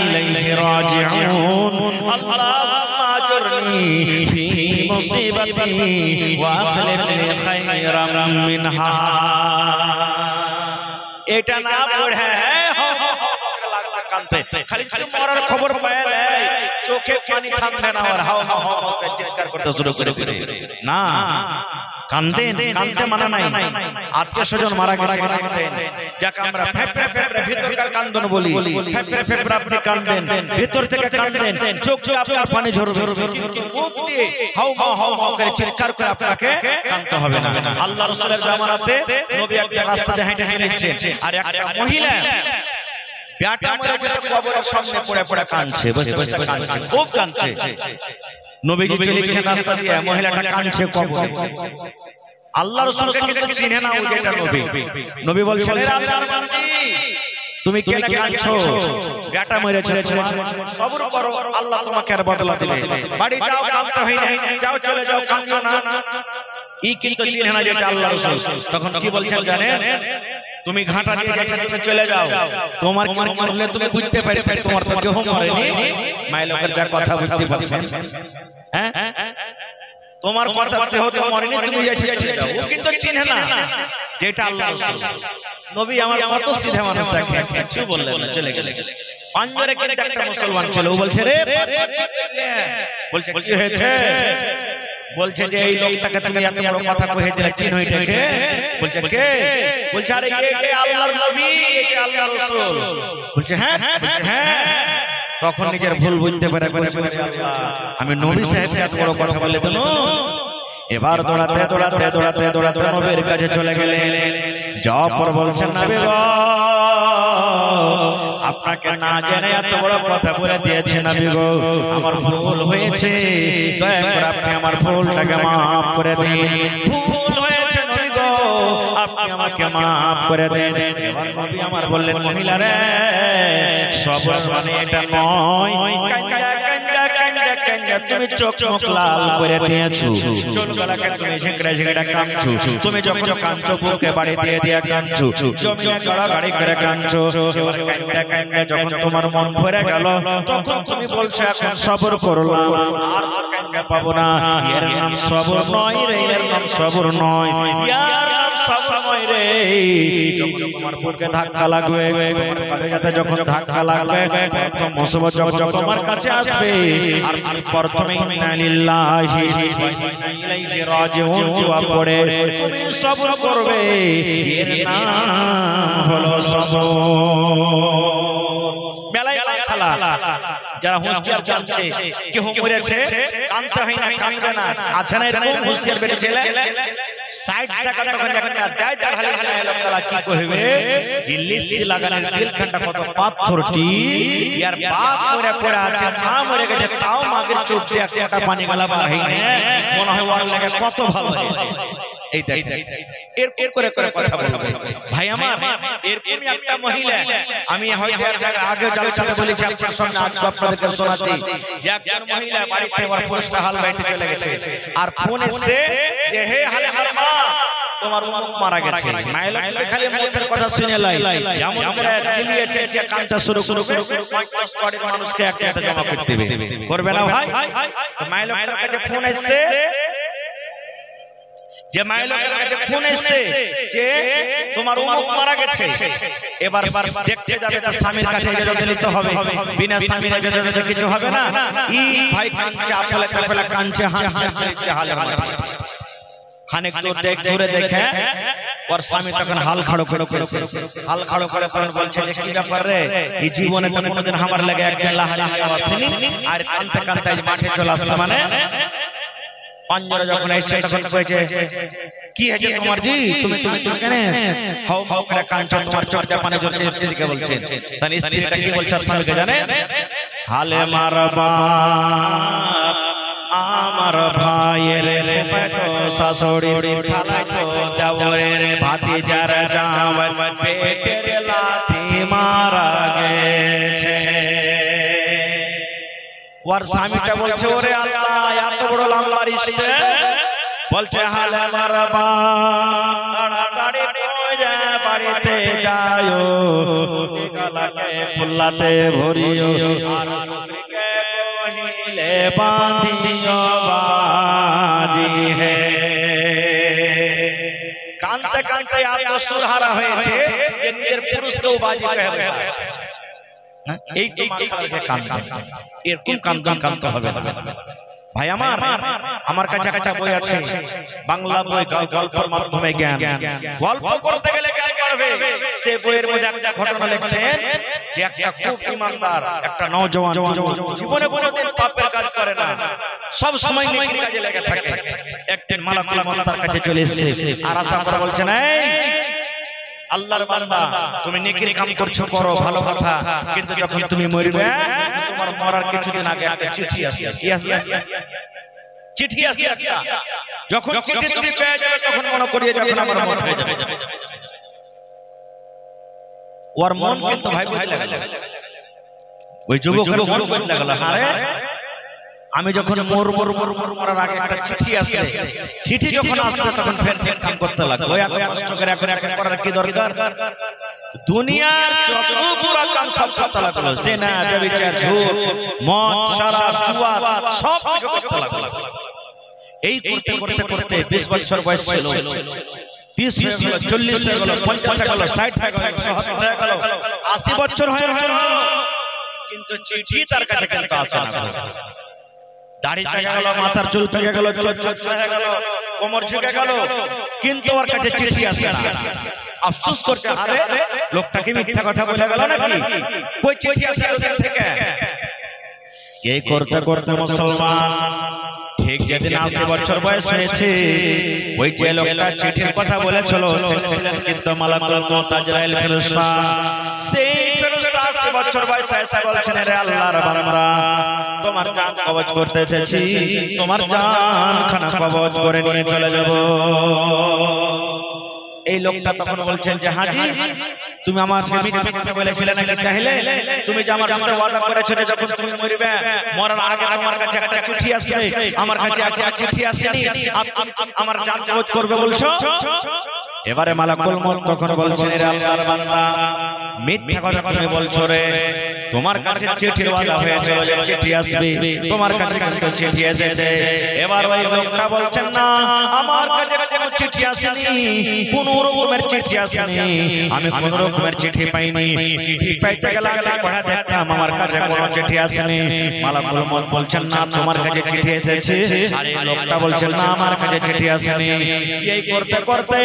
Speaker 1: ইলাইহি রাজিউন, আল্লাহুম্মা আজরনি ফি মুসিবাতি ওয়া আখলিফনি খায়রাম মিনহা। এটা না পড়ে খালি মরার খবর পাইলে চোখে পানি থামবে না, আর হাও হাও হাও করে চিৎকার করতে শুরু করে না, কান্দেন, কান্দতে মানা নাই। আত্মীয় স্বজন মারা গেছে কান্দেন, যাকে আমরা ফেফড়ে ফেফড়ে ভিতরকার কান্দন বলি, ফেফড়ে ফেফড়ে আপনি কান্দেন, ভিতর থেকে কান্দেন, চোখে আপনার পানি ঝরবে, কিন্তু মুখ দিয়ে হাও হাও হাও হাও করে চিৎকার করে আপনাকে কাঁদতে হবে না। আল্লাহ রাসূলের জামানাতে নবী একটা রাস্তাতে হেঁটে হেঁটে যাচ্ছেন, আর একটা মহিলা বেটা মরে যেতে কবরের সামনে পড়ে পড়ে কাঁদছে, বসে বসে কাঁদছে, খুব কাঁদছে। নবীজি চলেছেন রাস্তা দিয়ে, মহিলাটা কাঁদছে কবরে। আল্লাহ রাসূলকে কিন্তু চিনে না, ও যেটা নবী। নবী বলছেন এ আল্লাহর বান্দি, তুমি কেন কাঁদছো? বেটা মরেছে তোমার, সবর করো, আল্লাহ তোমাকে আর বদলা দিবে। বাড়ি যাও, কাঁদতে হয় না, যাও চলে যাও, কাঁদিও না। ই কিন্তু চিনে না যেটা আল্লাহ রাসূল। তখন কি বলছেন জানেন? তুমি ঘাটা দিয়ে যাচ্ছ, তুমি চলে যাও, তোমার কি মরলে তুমি বুঝতে পারবে, তোমার তো কেউ মরেনি। মাই লোকের যা কথা বুঝতে পারছেন, হ্যাঁ তোমার কথা কেউ তো মরেনি, তুমি যাচ্ছ চলে যাও। ও কিন্তু চিনে না যেটা আল্লাহ রাসূল। নবী আমার কত সিধা মানুষ, দেখেন কিছু বললেন না, চলে গেলেন। পাঞ্জরে কিন্তু একটা মুসলমান ছিল, ও বলছে রে, বলছে কি হয়েছে? বলছে যে এই লোকটাকে তুমি এত বড় কথা কয়ে দিলে, চিনো এটাকে? বলছে কে? বলছে আরে এই আল্লাহর নবী, এই আল্লাহর রাসূল। বলছে হ্যাঁ, হ্যাঁ। তখন নিজের ভুল বুঝতে পেরে বলছে আল্লাহ আমি নবী সাহেবকে এত বড় কথা বলে দিল। এবার দৌড়াতে দৌড়াতে দৌড়াতে দৌড়াতে নবীর কাছে চলে গেলেন। যাওয়ার পর বলছেন নবী গো, আপনাকে না জেনে এত বড় কথা বলে দিয়েছি নবী গো, আমার ভুল হয়েছে, দয়া করে আপনি আমার ভুলটাকে maaf করে দিন। ভুল হয়েছে নবী গো, আপনি আমাকে maaf করে দেন। এবার নবী আমার বললেন, মহিলা রে, সবর মানে এটা নয় কান্দা কান্দা কান্দা কান্দা তুমি চোখ মুখ লাল করে দিয়েছো, চুলগুলোকে তুমি ঝেঁকড়ে ঝেঁকড়ে কাঁদছো, তুমি যখন কাঁদছো বুকে বাড়ি দিয়ে দিয়ে কাঁদছো, জমিনে গড়াগড়ি করে কাঁদছো। এবার কান্দা কান্দা যখন তোমার মন ভরে গেল, তখন তুমি বলছো এখন সবর করলাম, আর কান্দা পাবো না। এর নাম সবর নয় রে, এর নাম সবর নয়, এর নাম সবর নয় রে। যখন তোমার বুকে ধাক্কা লাগবে, তোমার কলেজাতে যখন ধাক্কা লাগবে, প্রথম মুসিবত যখন তোমার কাছে আসবে, আর তুমি প্রথমে ইন্না লিল্লাহি ওয়া ইন্না ইলাইহি রাজিউন দোয়া পড়ে তুমি সবর করবে, এর নাম হলো সবর। মেলায় খালা যারা হুঁশিয়ার জানছে কেউ মরেছে, কাঁদতে হয় না, কাঁদবে না, আছে না এরকম হুঁশিয়ার বেটে ছেলে? 60 টাকা তখন একটা দেয় দাঁড়ালে গায়ে লোকলা কি কইবে, ইলিশি লাগানোর দিলখানটা কত পাথরটি, ইয়ার বাপ মরে পড়ে আছে, মা মরে গেছে, তাও মাগের চোখ দিয়ে একটা পানি গালা বার হয় না, মনে হয় ওর লাগে কত ভালো হয়েছে। এই দেখেন এর করে করে কথা বলবে ভাই আমার। এরকমই একটা মহিলা, আমি হয়তো এর আগে জালসাতে বলেছি, আপনার সামনে আজ আপনাদেরকে শোনাচ্ছি যে একজন মহিলা বাড়িতে ওর পুরুষটা হাল বাইতে চলে গেছে, আর ফোন এসে যে হে হালিমার মা তোমার অমুক মারা গেছে, মাইলা খালি মুখের কথা শুনে লাই এমন করে চিলিয়ে চেঁচিয়ে কাঁদতে শুরু করবে, 5-10 বাড়ির মানুষকে একটা একটা জমা করতে দেবে, করবে না ভাই? তো মাইলার কাছে ফোন এসে, যে মাইলার কাছে ফোন এসে যে তোমার অমুক মারা গেছে, এবার দেখতে যাবে তার স্বামীর কাছে ইজাজত নিতে হবে, বিনা স্বামীর ইজাজতে কিছু হবে না। ই ভাই কাঁদছে, আপলে তাপলে কাঁদছে, হাঁটছে চলছে হালে হালে, খানিক দূর ঘুরে দেখে ওর স্বামী তখন হাল খাড়ো করে করেছে, হাল খাড়ো করে তখন বলছে যে কি ব্যাপার রে, এই জীবনে তো কোনোদিন আমার লাগে একদিন লাহারি হয়ে আসেনি, আর কাঁদতে কাঁদতে মাঠে চলে আসছে, মানে পাঞ্জরা যখন এসে তখন কইছে কি হয়েছে তোমার জি, তুমি তুমি কেন হাও হাও করে কাঁদছো, তোমার চোখ দিয়ে পানি ঝরছে, স্ত্রীকে বলছেন। তাই স্ত্রীটা কি বলছে আর স্বামীকে জানে, হালে মারবা আমার ভাইয়ের তো শাশুড়ি, খালাই তো দেওরের ভাতিজার জামাই, পেটের লাথি মারা গেছে। ওর স্বামীটা বলছে ওরে আল্লাহ এত বড় লম্বা রিশতে, বলছে হালে মারবা তাড়াতাড়ি পয়রা বাড়িতে যাও, মুরগি গলাকে খুল্লাতে ভরিও, আর বকরিকে কহিলে বাঁধিও বাজি হে। কাঁদতে কাঁদতে এত সুরহারা হয়েছে যে নিজের পুরুষকেও বাজি কহে বসেছে। এই তো মাথাকে কাঁদতে, এরকম কাঁদতে হবে ভাই আমার। আমার কাছে একটা বই আছে, বাংলা বই, গল্পের মাধ্যমে জ্ঞান, গল্প করতে গেলে জ্ঞান বাড়বে। সেই বইয়ের মধ্যে একটা ঘটনা লিখছেন যে একটা খুব ইমানদার একটা নওজওয়ান জীবনে কোনোদিন পাপের কাজ করে না, সব সময় নেকির কাজে লেগে থাকে। একদিন মালাকুল মউত তার কাছে চলে এসেছে, আর আশা করে বলছেন এই আল্লাহর বান্দা তুমি নেকির কাম করছো, করো, ভালো কথা, কিন্তু যখন তুমি মরবে তোমার মরার কিছুদিন আগে একটা চিঠি আসে, চিঠি আসে একটা, যখন চিঠি তুমি পেয়ে যাবে তখন মনে করিয়ে যখন আমার মত হয়ে যাবে। ওর মন কিন্তু ভাই বদলে গেল, ওই যুবকের মন বদলে গেল। আরে আমি যখন মরার আগে একটা চিঠি আসে, চিঠি যখন আসবে তখন ফের কাম করতে লাগলো, এত কষ্ট করে এখন একটা করার কি দরকার? দুনিয়ার যত বুরা কাম সব করতে লাগলো, জিনা, ব্যভিচার, ঝুট, মদ, শরাব, জুয়া সব কিছু করতে লাগলো। এই করতে করতে করতে 20 বছর বয়স ছিল, 30 হয়ে গেল, 40 হয়ে গেল, 50 হয়ে গেল, 60 হয়ে গেল, 70 হয়ে গেল, 80 বছর হয়ে গেল, কিন্তু চিঠি তার কাছে কিন্তু আসে না। দাড়ি পেকে গেল, মাথার চুল পেকে গেল, চোখ পেকে গেল, কোমর ঝুঁকে গেল, কিন্তু ওর কাছে চিঠি আসে না। আফসোস করতে, আরে লোকটা কি মিথ্যা কথা বলে গেল নাকি? কই চিঠি আসে ওদের থেকে? এই করতে করতে মুসলমান ঠিক যেদিন 80 বছর বয়স হয়েছে, ওই যে লোকটা চিঠির কথা বলেছিল সেটা ছিলেন কিন্তু মালাকুল মউত আজরাইল ফেরেশতা। সেই ফেরেশতা 80 বছর বয়সে এসে বলছেন রে আল্লাহর বান্দা তোমার জান কবজ করতে এসেছি তোমার জান খানা কবজ করে নিয়ে চলে যাব এই লোকটা তখন বলছেন যে হাজী তুমি আমার সাথে মিথ্যা কথা বলেছিলে নাকি তাহলে তুমি যে আমার সাথে ওয়াদা করেছিলে যখন তুমি মরবে মরার আগে তোমার কাছে একটা চিঠি আসবে আমার কাছে একটা চিঠি আসেনি আমার জান কবজ করবে বলছো এবারে মালাকুল মউত তখন বলছেন রে আল্লাহর বান্দা মিথ্যা কথা তুমি বলছো রে তোমার কাছে চিঠির ওয়াদা হয়েছিল যে চিঠি আসবে তোমার কাছে কিন্তু চিঠি এসেছে এবার ওই লোকটা বলছেন না আমার কাছে কোনো চিঠি আসেনি কোনো রকমের চিঠি আসেনি আমি কোনো রকমের চিঠি পাইনি চিঠি পাইতে গেলে আমি পড়া দেখতাম আমার কাছে কোনো চিঠি আসেনি মালাকুল মউত বলছেন না তোমার কাছে চিঠি এসেছে আর এই লোকটা বলছেন না আমার কাছে চিঠি আসেনি এই করতে করতে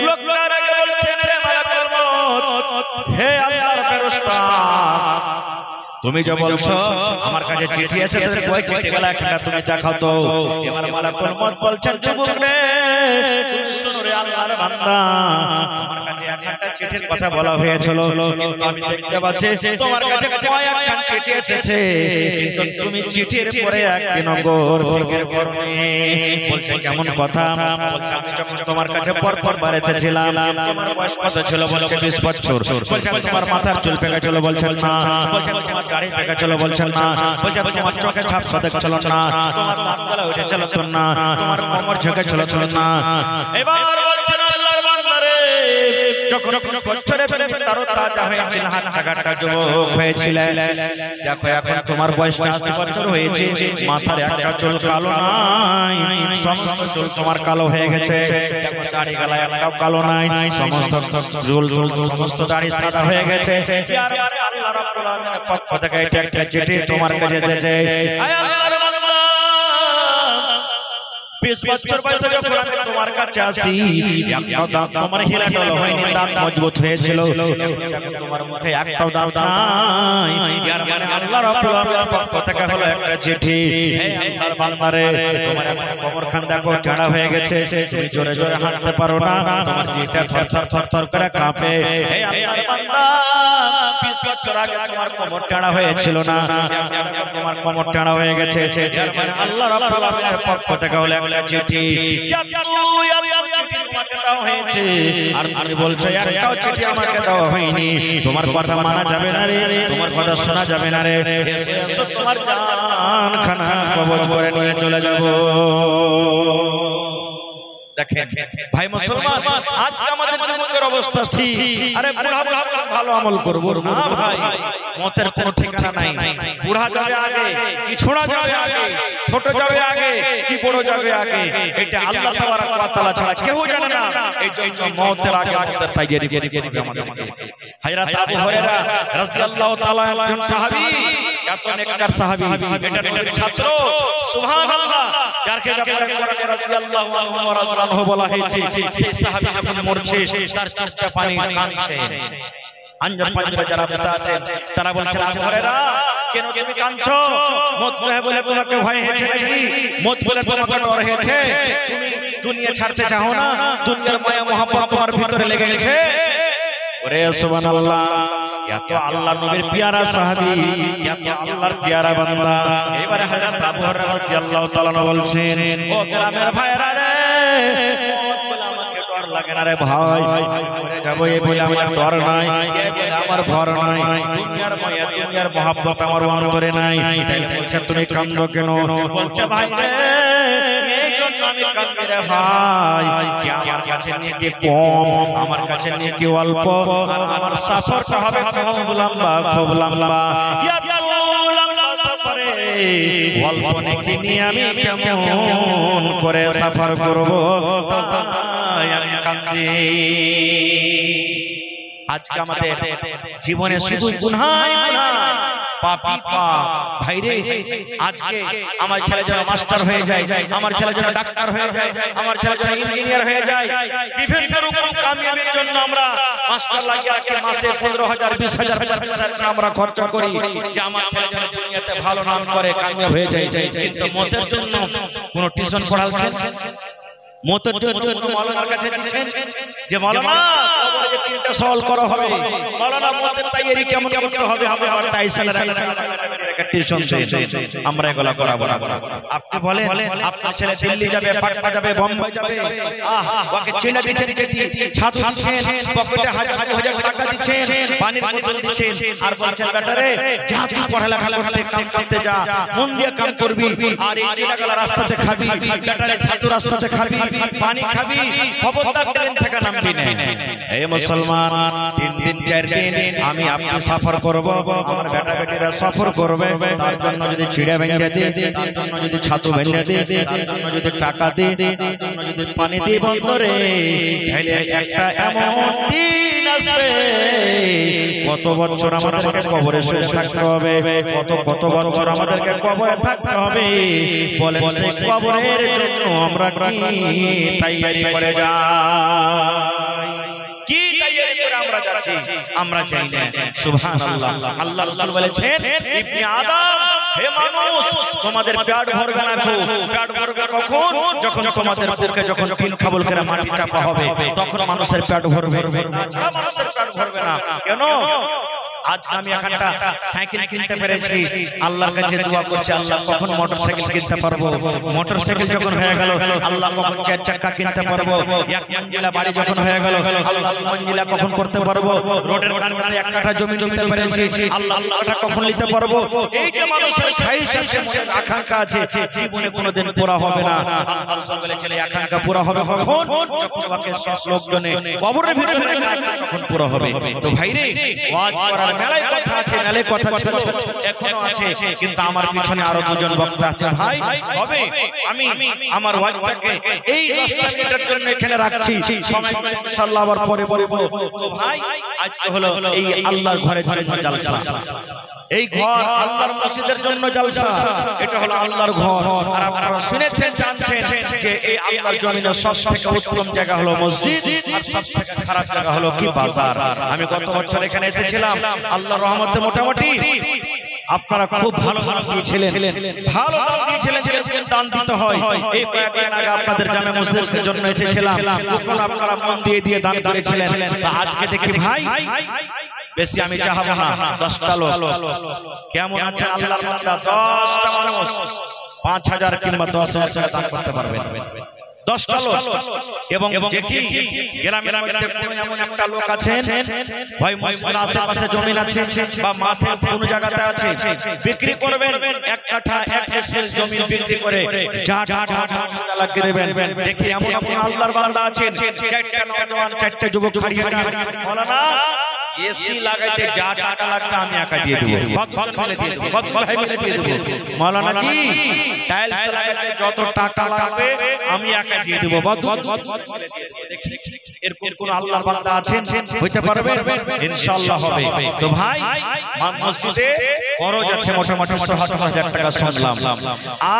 Speaker 1: লোকটার আগে বলছেন রে মালাকুল মউত হে আল্লাহর ফেরেশতা তুমি যে বলছো আমার কাছে চিঠি আছে তাহলে কই চিঠিগুলো একটা তুমি দেখাও তো এবার মালাকুল মউত বলছেন যুবক রে তুমি শুনো রে আল্লাহর বান্দা আমার কাছে একটা চিঠির কথা বলা হয়েছিল কিন্তু আমি দেখতে পাচ্ছি তোমার কাছে কয়েকখান চিঠি এসেছে কিন্তু তুমি চিঠির পরে একদিন গৌর ফিকির করনি বলছে কেমন কথা বলছে আমি যখন তোমার কাছে পরপর বার এসেছিলাম তোমার বয়স কত ছিল বলছে 20 বছর বলছে তোমার মাথার চুল পেকে ছিল বলছেন না বলছে তোমার গাড়ি পেকে ছিল বলছেন না বলছে তোমার চোখে ঝাপসা দেখছিল না তোমার দাঁত গলা উঠে ছিল না তোমার কোমর ঝুঁকে ছিল না এবার বলছেন আল্লাহর বান্দা রে যখন 20 বছরে তুমি তারো তাজা হয়েছিল হাঁটাঘাটা যুবক হয়েছিলে দেখো এখন তোমার বয়সটা 80 বছর হয়েছে মাথার একটা চুল কালো নাই সমস্ত চুল তোমার কালো হয়ে গেছে দেখো দাড়ি গলা একটাও কালো নাই সমস্ত চুল সমস্ত দাড়ি সাদা হয়ে গেছে ইয়ার মানে আল্লাহ রাব্বুল আলামিনের পক্ষ থেকে এটা একটা চিঠি তোমার কাছে এসেছে আয় আল্লাহর বান্দা 20 বছর বয়সে যখন আমি তোমার কাছে আসি একটাও দাঁত তোমার হিলাডল হয়নি দাঁত মজবুত হয়েছিল দেখো তোমার মুখে একটাও দাঁত নাই ইয়ার মানে আল্লাহ রাব্বুল আলামিনের পক্ষ থেকে হলো একটা চিঠি হে আল্লাহর বান্দা রে তোমার এখন কোমরখান দেখো টেড়া হয়ে গেছে তুমি জোরে জোরে হাঁটতে পারো না তোমার জিহ্বা থরথর করে কাঁপে হে আল্লাহর বান্দা 20 বছর আগে তোমার কোমর টেড়া হয়েছিল না দেখো তোমার কোমর টেড়া হয়ে গেছে ইয়ার মানে আল্লাহ রাব্বুল আলামিনের পক্ষ থেকে হলো একটা চিঠি চিঠি তোমাকে দেওয়া হয়েছে আর তুমি বলছো একটাও চিঠি আমাকে দেওয়া হয়নি তোমার কথা মানা যাবে না রে তোমার কথা শোনা যাবে না রে এসো তোমার জান খানা কবজ করে নিয়ে চলে যাব দেখেন ভাই মুসলমান আজকে আমাদের যুবকের অবস্থা ঠিক আরে বুড়া ভালো আমল করব না ভাই মতের কোনো ঠিকানা নাই বুড়া যাবে আগে কি ছোড়া যাবে আগে ছোট যাবে আগে কি বড় যাবে আগে এটা আল্লাহ তাবারক ওয়া তাআলা ছাড়া কেউ জানে না এইজন্য মতের আগে আমাদের তৈরি করে আমাদেরকে হযরত আবু হুরায়রা রাদিয়াল্লাহু তাআলা একজন সাহাবী এত নেককার সাহাবী এটা নবীর ছাত্র সুবহানাল্লাহ যার ব্যাপারে কোরআনে রাদিয়াল্লাহু আনহু ওয়া রাযিয়াল্লাহু বলা হয়েছে সেই সাহাবী যখন মরছে তার চোখে পানি কাঁদছে আঞ্জার পাঞ্জরা যারা বসে আছেন তারা বলছেন আবু হুরায়রা কেন তুমি কাঁদছো মত বলে তোমাকে ভয় হয়েছে নাকি মত বলে তোমাকে ডর হয়েছে তুমি দুনিয়া ছাড়তে চাও না দুনিয়ার মায়া মোহাম্মত তোমার ভিতরে লেগে গেছে ওরে সুবহানাল্লাহ এত আল্লাহ নবীর প্যারা সাহাবী এত আল্লাহর প্যারা বান্দা এবারে হযরত আবু হুরায়রা রাদিয়াল্লাহু তাআলা বলছেন ও গ্রামের ভাইরা রে মত বলে আমাকে ডর লাগে না রে ভাই আমি মরে যাব এই বলে আমার ডর নাই এই বলে আমার ভয় নাই দুনিয়ার মায়া দুনিয়ার mohabbat আমার অন্তরে নাই তাইলে বলছে তুমি কাঁদো কেন বলছে ভাই রে এই জন্য আমি কাঁদি রে ভাই কি আমার কাছে নেকি কম আমার কাছে নেকি অল্প আর আমার সফরটা হবে খুব লম্বা এত লম্বা সফরে অল্প নেকি নিয়ে আমি কেমন করে সফর করব তাই আমি কাঁদি আজকে আমাদের জীবনে শুধু গুনাহ পাপী পাপ ভাইরে আজকে আমার ছেলে যেন মাস্টার হয়ে যায় আমার ছেলে যেন ডাক্তার হয়ে যায় আমার ছেলে যেন ইঞ্জিনিয়ার হয়ে যায় বিভিন্ন রকম কামিয়াবির জন্য আমরা মাস্টার লাগিয়ে রাখি মাসে 15,000 20,000 50,000 আমরা খরচ করি যে আমার ছেলে যেন দুনিয়াতে ভালো নাম করে কামিয়াব হয়ে যায় কিন্তু মতের জন্য কোন টিউশন পড়াচ্ছেন মতের জন্য মাওলানার কাছে দিচ্ছেন যে মাওলানা কবরে যে তিনটা সওয়াল করা হবে, মাওলানা মতের তৈরি কেমন করতে হবে, আমি আমার তাই সালের একটা টিউশন দেন, আমরা এগুলা করাবো না। আপনি বলেন আপনার ছেলে দিল্লি যাবে, পাটনা যাবে, বোম্বাই যাবে, ওকে চিনা দিচ্ছেন, ছাত্র দিচ্ছেন, পকেটে হাজার টাকা দিচ্ছেন, পানির বোতল দিচ্ছেন, আর বলছেন বেটারে যা তুই পড়ালেখা করতে কাম করতে যা, মন দিয়ে কাম করবি, আর এই চিনাগালা রাস্তাতে খাবি, বেটারে ছাত্র রাস্তাতে খাবি, পানি খাবি, খবরদার ট্রেন থেকে নামবি না। এই মুসলমান 3 দিন 4 দিন আমি আপনি সফর করব, আমার বেটা বেটিরা সফর করবে, তার জন্য যদি চিড়া ভেঙে দে, তার জন্য যদি ছাতু ভেঙে দে, তার জন্য যদি টাকা দে, তার জন্য যদি পানি দিয়ে বন্দরে, তাহলে একটা এমন দিন আসবে কত বছর আমাদেরকে কবরে শুয়ে থাকতে হবে, কত বছর আমাদেরকে কবরে থাকতে হবে। বলেন সেই কবরের জন্য আমরা কি তৈরি করে যাই, কি তৈরি করে আমরা যাচ্ছি, আমরা চাই না। সুবহানাল্লাহ। আল্লাহ রাসূল বলেছেন ইবনে আদম, হে মানুষ তোমাদের পেট ভরবে না, পেট ভরবে কখন, যখন তোমাদের বুকে যখন 3 খাবল করে মাটি চাপা হবে, তখন মানুষের পেট ভরবে, তাছাড়া মানুষের পেট ভরবে না। কেন? আজ আমি একটা সাইকেল কিনতে পেরেছি, আল্লাহর কাছে দোয়া করছি আল্লাহ কখন মোটরসাইকেল কিনতে পারবো, মোটরসাইকেল যখন হয়ে গেল আল্লাহ কখন 4 চাকা কিনতে পারবো, 1 মঞ্জিলা বাড়ি যখন হয়ে গেল আল্লাহ 2 মঞ্জিলা কখন করতে পারবো, রোডের কানারে 1 কাঠা জমি নিতে পেরেছি আল্লাহ 2 কাঠা কখন নিতে পারবো। এই যে মানুষের খাইশ আছে, মনের আকাঙ্ক্ষা আছে, জীবনে কোনোদিন পুরা হবে না। আল্লাহ রাসূল বলেছেন এই আকাঙ্ক্ষা পুরা হবে কখন, যখন ওকে সব লোকজনে কবরের ভিতরে রেখে আসবে, তখন পুরা হবে। তো ভাইরে ওয়াজ করার মেলায় কথা আছে, মেলায় কথা ছিল, এখনো আছে, কিন্তু আমার পিছনে আরো 2 জন বক্তা আছে। ভাই হবে, আমি আমার ওয়াজটাকে এই 10টা মিনিটের জন্য এখানে রাখছি, সময় পেলে ইনশাআল্লাহ আবার পরে বলবো। তো ভাই আজকে হলো এই আল্লাহর ঘরের জন্য জলসা, এই ঘর আল্লাহর মসজিদের জন্য জলসা, এটা হলো আল্লাহর ঘর। আর আপনারা শুনেছেন জানছেন যে এই আল্লাহর জমিনে সবথেকে উত্তম জায়গা হলো মসজিদ, আর সবথেকে খারাপ জায়গা হলো কি বাজার। আমি গত বছর এখানে এসেছিলাম, আল্লাহর রহমতে মোটামুটি আপনারা খুব ভালো দিয়েছিলেন, ভালো দিয়েছিলেন, যেরকম দান দিতে হয়। এই কয়েকদিন আগে আপনাদের জামে মসজিদের জন্য এসেছিলাম, তখন আপনারা মন দিয়ে দান করেছিলেন। তো আজকে দেখি ভাই বেশি আমি চাহাবো না, 10টা লোক কেমন আছেন আল্লাহর বান্দা, 10টা মানুষ 5000 কিংবা 10,000 টাকা দান করতে পারবেন, 10টা লোক। এবং দেখি গ্রামের মধ্যে কোন এমন একটা লোক আছেন ভাই মসজিদের আশেপাশে জমি আছে বা মাঠে কোন জায়গাতে আছে, বিক্রি করবেন 1 কাঠা 1 ডিসমিল জমি বিক্রি করে যা মসজিদে লাগিয়ে দেবেন। দেখি এমন আল্লাহর বান্দা আছেন, 4টা নওজওয়ান 4টা যুবক খাড়িয়ে মাওলানা এসি লাগাইতে যা টাকা লাগবে আমি একা দিয়ে দেব, কতজন মিলে দিয়ে দেব, কত ভাই মিলে দিয়ে দেব। মাওলানা জি টাইলস লাগাইতে যত টাকা লাগবে আমি একা দিয়ে দেব, কতজন মিলে দিয়ে দেব। দেখি এরকম কোন আল্লাহর বান্দা আছেন, হইতে পারবে? ইনশাআল্লাহ হবে। তো ভাই মসজিদে খরচ আছে মোটামুটি 70,000 টাকা শুনলাম,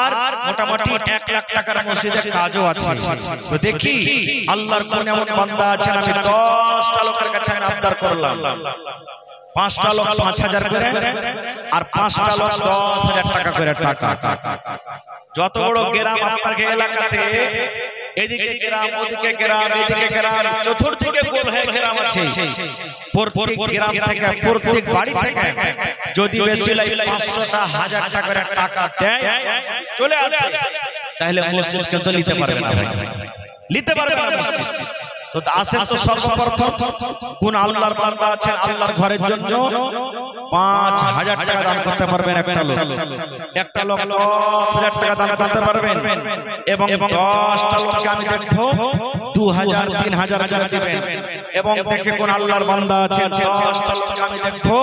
Speaker 1: আর মোটামুটি 1 লাখ টাকার মসজিদে কাজও আছে। তো দেখি আল্লাহর কোন এমন বান্দা আছেন, আমি 10টা লোকের কাছে আমি আবদার করলাম, 5টা লোক 5,000 করে, আর 5টা লোক 10,000 টাকা করে। টাকা যত বড় গ্রাম আপনার এলাকাতে, এদিকে গ্রাম ওদিকে গ্রাম এদিকে গ্রাম, চতুর্দিকে গোল হয়ে গ্রাম আছে, প্রত্যেক গ্রাম থেকে প্রত্যেক বাড়ি থেকে যদি বেশি 500টা 1000 টাকা করে টাকা দেয় চলে আসে, তাহলে মসজিদ কে তো নিতে পারবে না ভাই, নিতে পারবে না মসজিদ। তো আসেন তো সর্বপ্রথম কোন আল্লাহর বান্দা আছেন আল্লাহর ঘরের জন্য 5000 টাকা দান করতে পারবেন, একটা লোক 10,000 টাকা দান করতে পারবেন, এবং 10টা লোককে আমি দেখবো 2000 3000 করে দিবেন। এবং দেখে কোন আল্লাহর বান্দা আছেন 10টা লোককে আমি দেখবো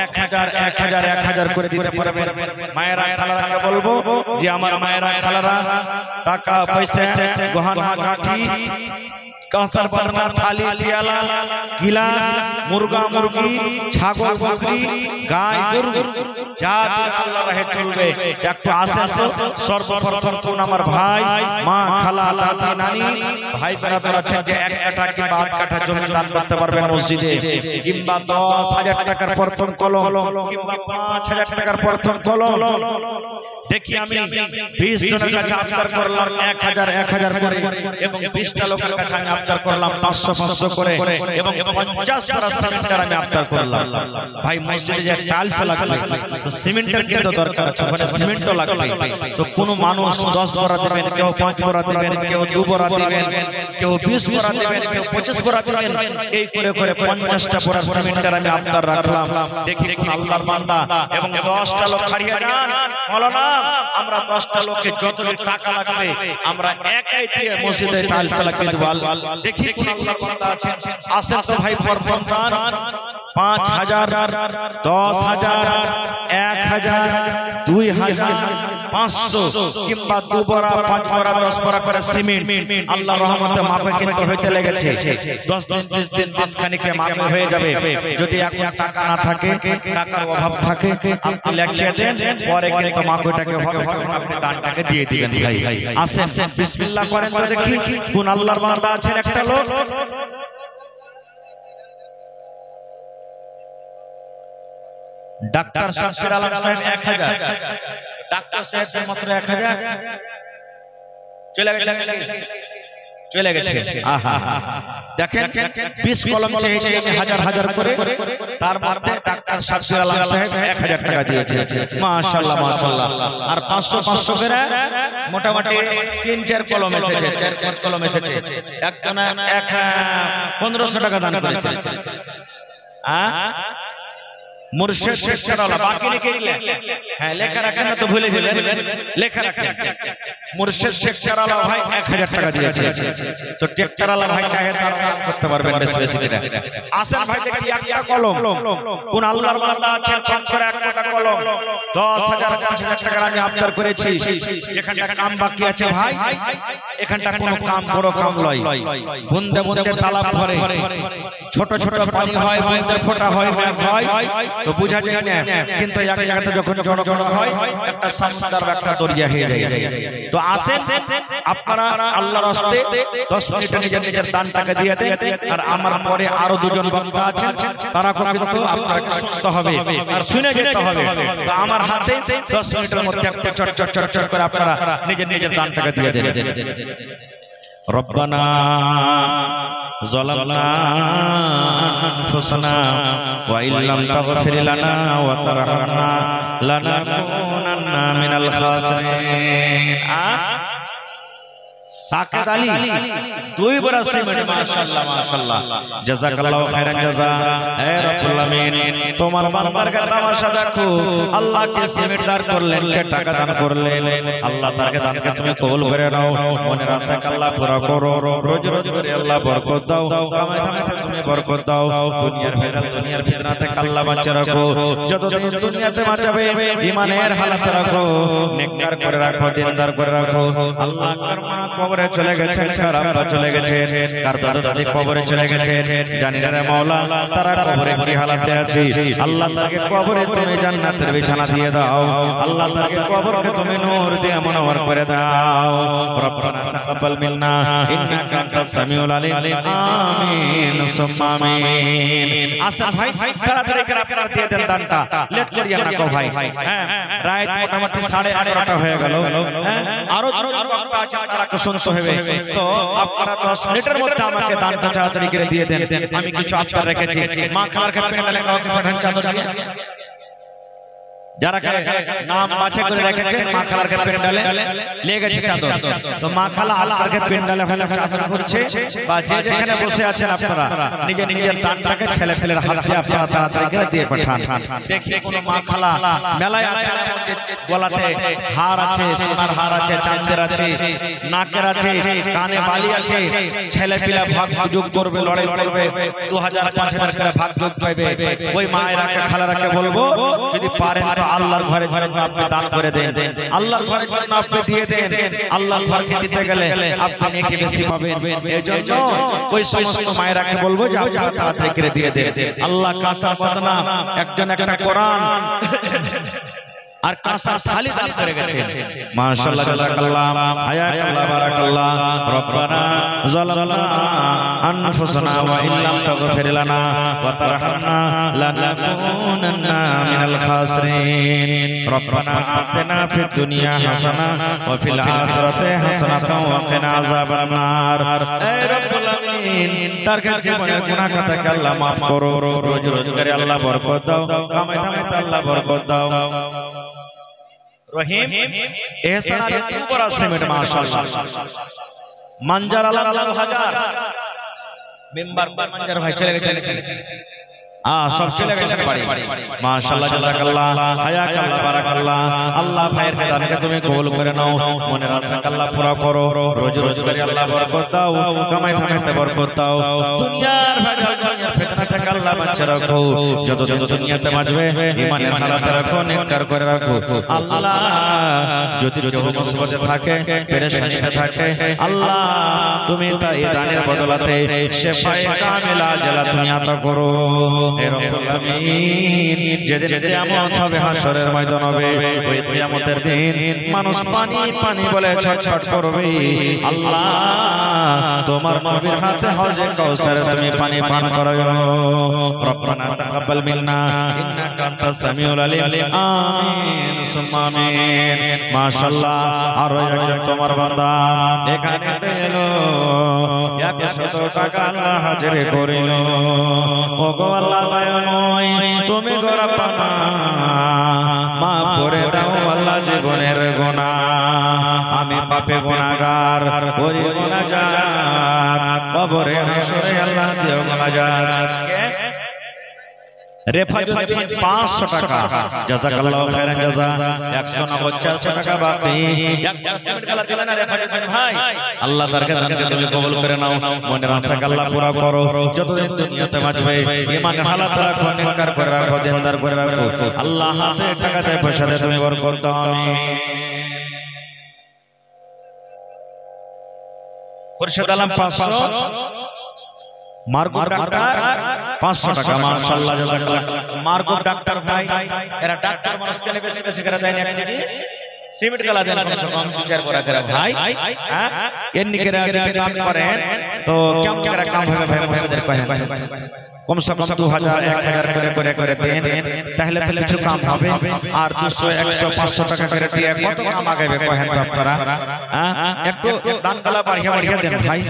Speaker 1: 1000 করে দিতে পারবেন। মায়েরা খালারাকে বলবো যে আমার মায়েরা খালারা টাকা পয়সা গহনা গাঁঠি কাঁসার বাদনা, থালি, পিয়ালা, গিলাস, মুরগা মুরগি, ছাগল বকরি, গাই গরু যা আল্লাহ রাহে চলবে একটু আসেন তো। সর্বপ্রথম কোন আমার ভাই, মা, খালা, দাদি, নানি, ভাই বেরাদর আছেন যে 1 কাঠা কিংবা 8 কাঠা জমি দান করতে পারবেন মসজিদে, কিংবা 10,000 টাকার প্রথম কলম, কিংবা 5,000 টাকার প্রথম কলম। দেখি আমি 20 জনের কাছে আবদার করলাম 1,000 করে, এবং 20টা লোকের কাছে আমি আবদার করলাম 500 করে, এবং 50 পারা সিমেন্টের আমি আবদার করলাম। ভাই মসজিদে যে টাইলস লাগবে তো সিমেন্টের কিন্তু দরকার আছে, ওখানে সিমেন্টও লাগবে। তো কোন মানুষ 10 বড়া দিবেন, কেউ 5 বড়া দিবেন, কেউ 2 বড়া দিবেন, কেউ 20 বড়া দিবেন, কেউ 25 বড়া দিবেন, এই করে করে 50টা বড়া সিমেন্টের আমি আবদার রাখলাম। দেখি কোন আল্লাহর বান্দা এবং 10টা লোক খাড়িয়ে যান, মাওলানা আমরা 10টা লোকে যত টাকা লাগবে আমরা একাই দিয়ে মসজিদে টাইলস লাগিয়ে দেব। দেখি কোন আল্লাহর বান্দা আছে, আসেন তো ভাই। প্রথম দান 5,000, 10,000, 1,000, 2,000, 500 কিংবা 2 বড়া, 5 বড়া, 10 বড়া করে সিমেন্ট আল্লাহর রহমতে মাপে কিন্তু হইতে লেগেছে। 10 দিন 20 দিন মাসখানিকে মাপে হয়ে যাবে। যদি এখন টাকা না থাকে, টাকার অভাব থাকে, আপনি লিখে দেন, পরে কিন্তু মাপেটাকে হবে, তখন আপনি দানটাকে দিয়ে দিবেন। ভাই আসেন বিসমিল্লাহ করেন তো দেখি কোন আল্লাহর বান্দা আছেন। একটা লোক ডাক্তার শাকির আলম সাহেব 1,000, ডাক্তার সাহেব মাত্র 1,000 চলে গেছে। আহা দেখেন 20 কলম চেয়েছে আমি হাজার করে, তার মধ্যে ডাক্তার শাকির আলম সাহেব 1,000 টাকা দিয়েছে। মাশাআল্লাহ মাশাআল্লাহ। আর 500 করে মোটামুটি 3-4 কলম এসেছে, 4-5 কলম এসেছে। একজনা 1,500 টাকা দান করেছে। মুর্শিদ ট্রাক্টরওয়ালা বাকি লিখে দিলেন, হ্যাঁ লেখা রাখেন না তো ভুলে দিলেন, লেখা রাখেন। মুর্শিদ ট্রাক্টরওয়ালা ভাই 1,000 টাকা দিয়েছে। তো ট্রাক্টরওয়ালা ভাই চাহে তার দান করতে পারবেন বেশি বেশি করে। আসেন ভাই দেখি একটা কলম কোন আল্লাহর বান্দা আছেন, চান করে একটা কলম 10,000, 5,000 টাকা আমি আবদার করেছি। যেখানটা কাম বাকি আছে ভাই, এখানটা কোনো কাম বড় কাম লয়, বুন্দে বুন্দে তালাব ভরে, ছোট ছোট পানি হয়, বুন্দে ফোঁটা হয়, মেঘ হয়, তো বুঝা যায় না। কিন্তু এক জায়গাতে যখন জড়ো করা হয় একটা সমুদ্র, একটা দরিয়া হয়ে যায়। তো আসেন আপনারা আল্লাহর রাস্তে 10 মিনিটে নিজের নিজের দানটাকে দিয়ে দেন। আর আমার পরে আরো 2 জন বক্তা আছেন, তারা কিন্তু আপনাকে শুনতে হবে আর শুনে যেতে হবে। তো আমার হাতে 10 মিনিটের মধ্যে একটা চট করে আপনারা নিজের নিজের দানটাকে দিয়ে দেন। রব্বানা ظلمنا أنفسنا وإن لم تغفر لنا وترحمنا لنكونن من الخاسرين। সাকেত আলী 2 বড় সিমেন্ট। মাশাআল্লাহ মাশাআল্লাহ, জাযাকাল্লাহু খাইরান জাযা। হে রব্বুল আমিন, তোমার বান্দার কে তামাশা দেখো, আল্লাহ কে সিমেন্ট দান করলেন, কে টাকা দান করলেন। আল্লাহ তার কে দানকে তুমি কবুল করে নাও, মনের আশা আল্লাহ পুরা করো, রোজ রোজ করে আল্লাহ বরকত দাও, কামাই ধামাইতে তুমি বরকত দাও, দুনিয়ার ভেজাল দুনিয়ার ফিতনা থেকে আল্লাহ বাঁচিয়ে রাখো, যতদিন দুনিয়াতে বাঁচাবে ঈমানের হালাতে রাখো, নেককার করে রাখো, দিনদার করে রাখো। আল্লাহ কার মা কবরে চলে গেছেন, কার আব্বা চলে গেছেন, কার দাদা দাদি কবরে চলে গেছেন, জানি না রে মাওলা তারা কবরে কি হালাতে আছে। আল্লাহ তাকে কবরে তুমি জান্নাতের বিছানা দিয়ে দাও, আল্লাহ তাকে কবরকে তুমি নূর দিয়ে মনোহর করে দাও। রব্বানা তাকাব্বাল মিন্না ইন্নাকা আনতাস সামিউল আলিম। আমিন সুম্মা আমিন। আসেন ভাই তাড়াতাড়ি করে আপনারা দিয়ে দেন দানটা, লেট করিয়েন না কো ভাই। হ্যাঁ রাত মোটামুটি 11:30 হয়ে গেল। হ্যাঁ আরো বক্তা আছে, তারা শুনতে হবে। তো আপনারা 10 মিনিটের মধ্যে আমাকে দানটা তাড়াতাড়ি করে দিয়ে দেন। আমি কিছু আবদার রেখেছি। মা খালার প্যান্ডেলে কাউকে পাঠান চাদর দিয়ে, যারা নাম বাছাই করে রেখেছেন মা খালার প্যান্ডেলে লেগেছে চাদর। তো মা খালা আল্লাহর প্যান্ডেলে হয়তো চাদর করছে, বা যে যেখানে বসে আছেন আপনারা নিজের নিজের দানটাকে ছেলে পেলের হাত দিয়ে আপনারা তাড়াতাড়ি করে দিয়ে পাঠান। দেখি কোনো মা খালা মেলায় আছে, গলাতে হার আছে, সোনার হার আছে, চাঁদের আছে, নাকের আছে, কানে বালি আছে, ছেলে পেলে ভাগ যোগ করবে, লড়াই করবে, 2000 5000 করে ভাগ যোগ পাবে। ওই মায়েরাকে খালারাকে বলবো যদি পারেন তো আল্লাহর ঘরের জন্য আপনি দান করে দেন, আল্লাহর ঘরের জন্য আপনি দিয়ে দেন। আল্লাহর ঘরকে দিতে গেলে আপনি নেকি বেশি পাবেন। এজন্য ওই সমস্ত মায়েরাকে বলবো যে আপনারা তাড়াতাড়ি করে দিয়ে দেন। আল্লাহ কাসার বদনা একজন একটা কোরআন আর কাঁসার থালি দান করে গেছে। মাশাআল্লাহ, জাযাকাল্লাহ, হায়াকাল্লাহ, বারাকাল্লাহ। রব্বানা যালামনা আনফুসানা ওয়া ইল্লাম তাগফির লানা ওয়া তারহামনা লানাকুনান্না মিনাল খাসিরিন। রব্বানা আতিনা ফিদ দুনিয়া হাসানা ওয়া ফিল আখিরাতি হাসানাতাও ওয়া কিনা আযাবান নার। হে রব্বুল আমিন, তার কাছে জীবনের গুনাহ খাতাকে আল্লাহ maaf করো, রোজি রোজগারে আল্লাহ বরকত দাও, কামাই ধামাইতে আল্লাহ বরকত দাও। রহিম এহসান আলী দুবরা সিমেন্ট মাশাআল্লাহ, মানজার আল্লাহ হাজার মেম্বার মানজার ভাই চলে গেছে, সব চলে গেছে বাড়ি। মাশাআল্লাহ, জাযাকাল্লাহ, হায়াকাল্লাহ, বারাকাল্লাহ। আল্লাহ ভাইয়ের দানকে তুমি কবুল করে নাও, মনের আশাকে আল্লাহ পুরা করো, রোজি রোজগারে আল্লাহ বরকত দাও, কামাই ধামাইতে বরকত দাও। দুনিয়ার ভেজাল, দুনিয়ার ফিতনা থেকে আল্লাহ বাঁচিয়ে রাখো, যতদিন দুনিয়াতে বাঁচবে ঈমানের হালাতে রাখো, নেককার করে রাখো। আল্লাহ যদি কেউ মুসিবতে থাকে, পেরেশানিতে থাকে, আল্লাহ তুমি তাই দানের বদলাতে শিফায়ে কামিলা আজলা তুমি আতা করো। হে রব্বুল আমিন, যেদিন কিয়ামত হবে, হাশরের ময়দান হবে, ওই কিয়ামতের দিন মানুষ পানি পানি বলে ছটফট করবে। আল্লাহ তোমার নবীর হাতে হওজে কাউসারে তুমি পানি পান করাও। রব্বানা তাকাব্বাল মিন্না ইন্নাকা আনতাস সামিউল আলিম। আমিন সুম্মা আমিন। মাশাআল্লাহ, আর একজন তোমার বান্দা এখানে এলো, 100 টাকা আল্লাহ হাজির করিল। ওগো আল্লাহ দয়াময়, তুমি গরাপানা মাফ করে দাও আল্লাহ জীবনের গুনাহ। আমি পাপে গুনাহগার, করি মুনাজাত, কবরে হাশরে আল্লাহ দিও মুনাজাত। রেফাজুদ্দিন 500 টাকা, জাযাকাল্লাহু খাইরান জাযা। 194 টাকা বাকি, একবার সিমেন্ট গালা দিলেন না রেফাজুদ্দিন ভাই। আল্লাহ তার দানকে তুমি কবুল করে নাও, মনের আশাকে আল্লাহ পুরা করো, যতদিন দুনিয়াতে বাঁচবে ঈমানের হালাত রাখো, নেককার করে রাখো, দিনদার করে রাখো। আল্লাহ হাতে টাকাতে পয়সাতে তুমি বরকত দাও। আমিন। খুরশেদ আলম 500, মার্গো ডাক্তার 500 টাকা। মাশাআল্লাহ, জাযাকাল্লাহ। মার্গো ডাক্তার ভাই, এরা ডাক্তার মানুষকে বেশি বেশি করে দেয় না, একটি সিমেন্ট গালা দেন কমসে কম 2-4 করে ভাই। হ্যাঁ, এমনি করে দান করেন তো কেমন করে কাম হবে ভাই? মসজিদের কহেন কমসে কম 2000 1000 করে দেন, তাহলে তো কিছু কাম হবে। আর 200 100 500 টাকা করে দিয়ে কত কাম আগাবে কহেন তো আপনারা? একটু দান গালা বাড়িয়ে বাড়িয়ে দেন ভাই।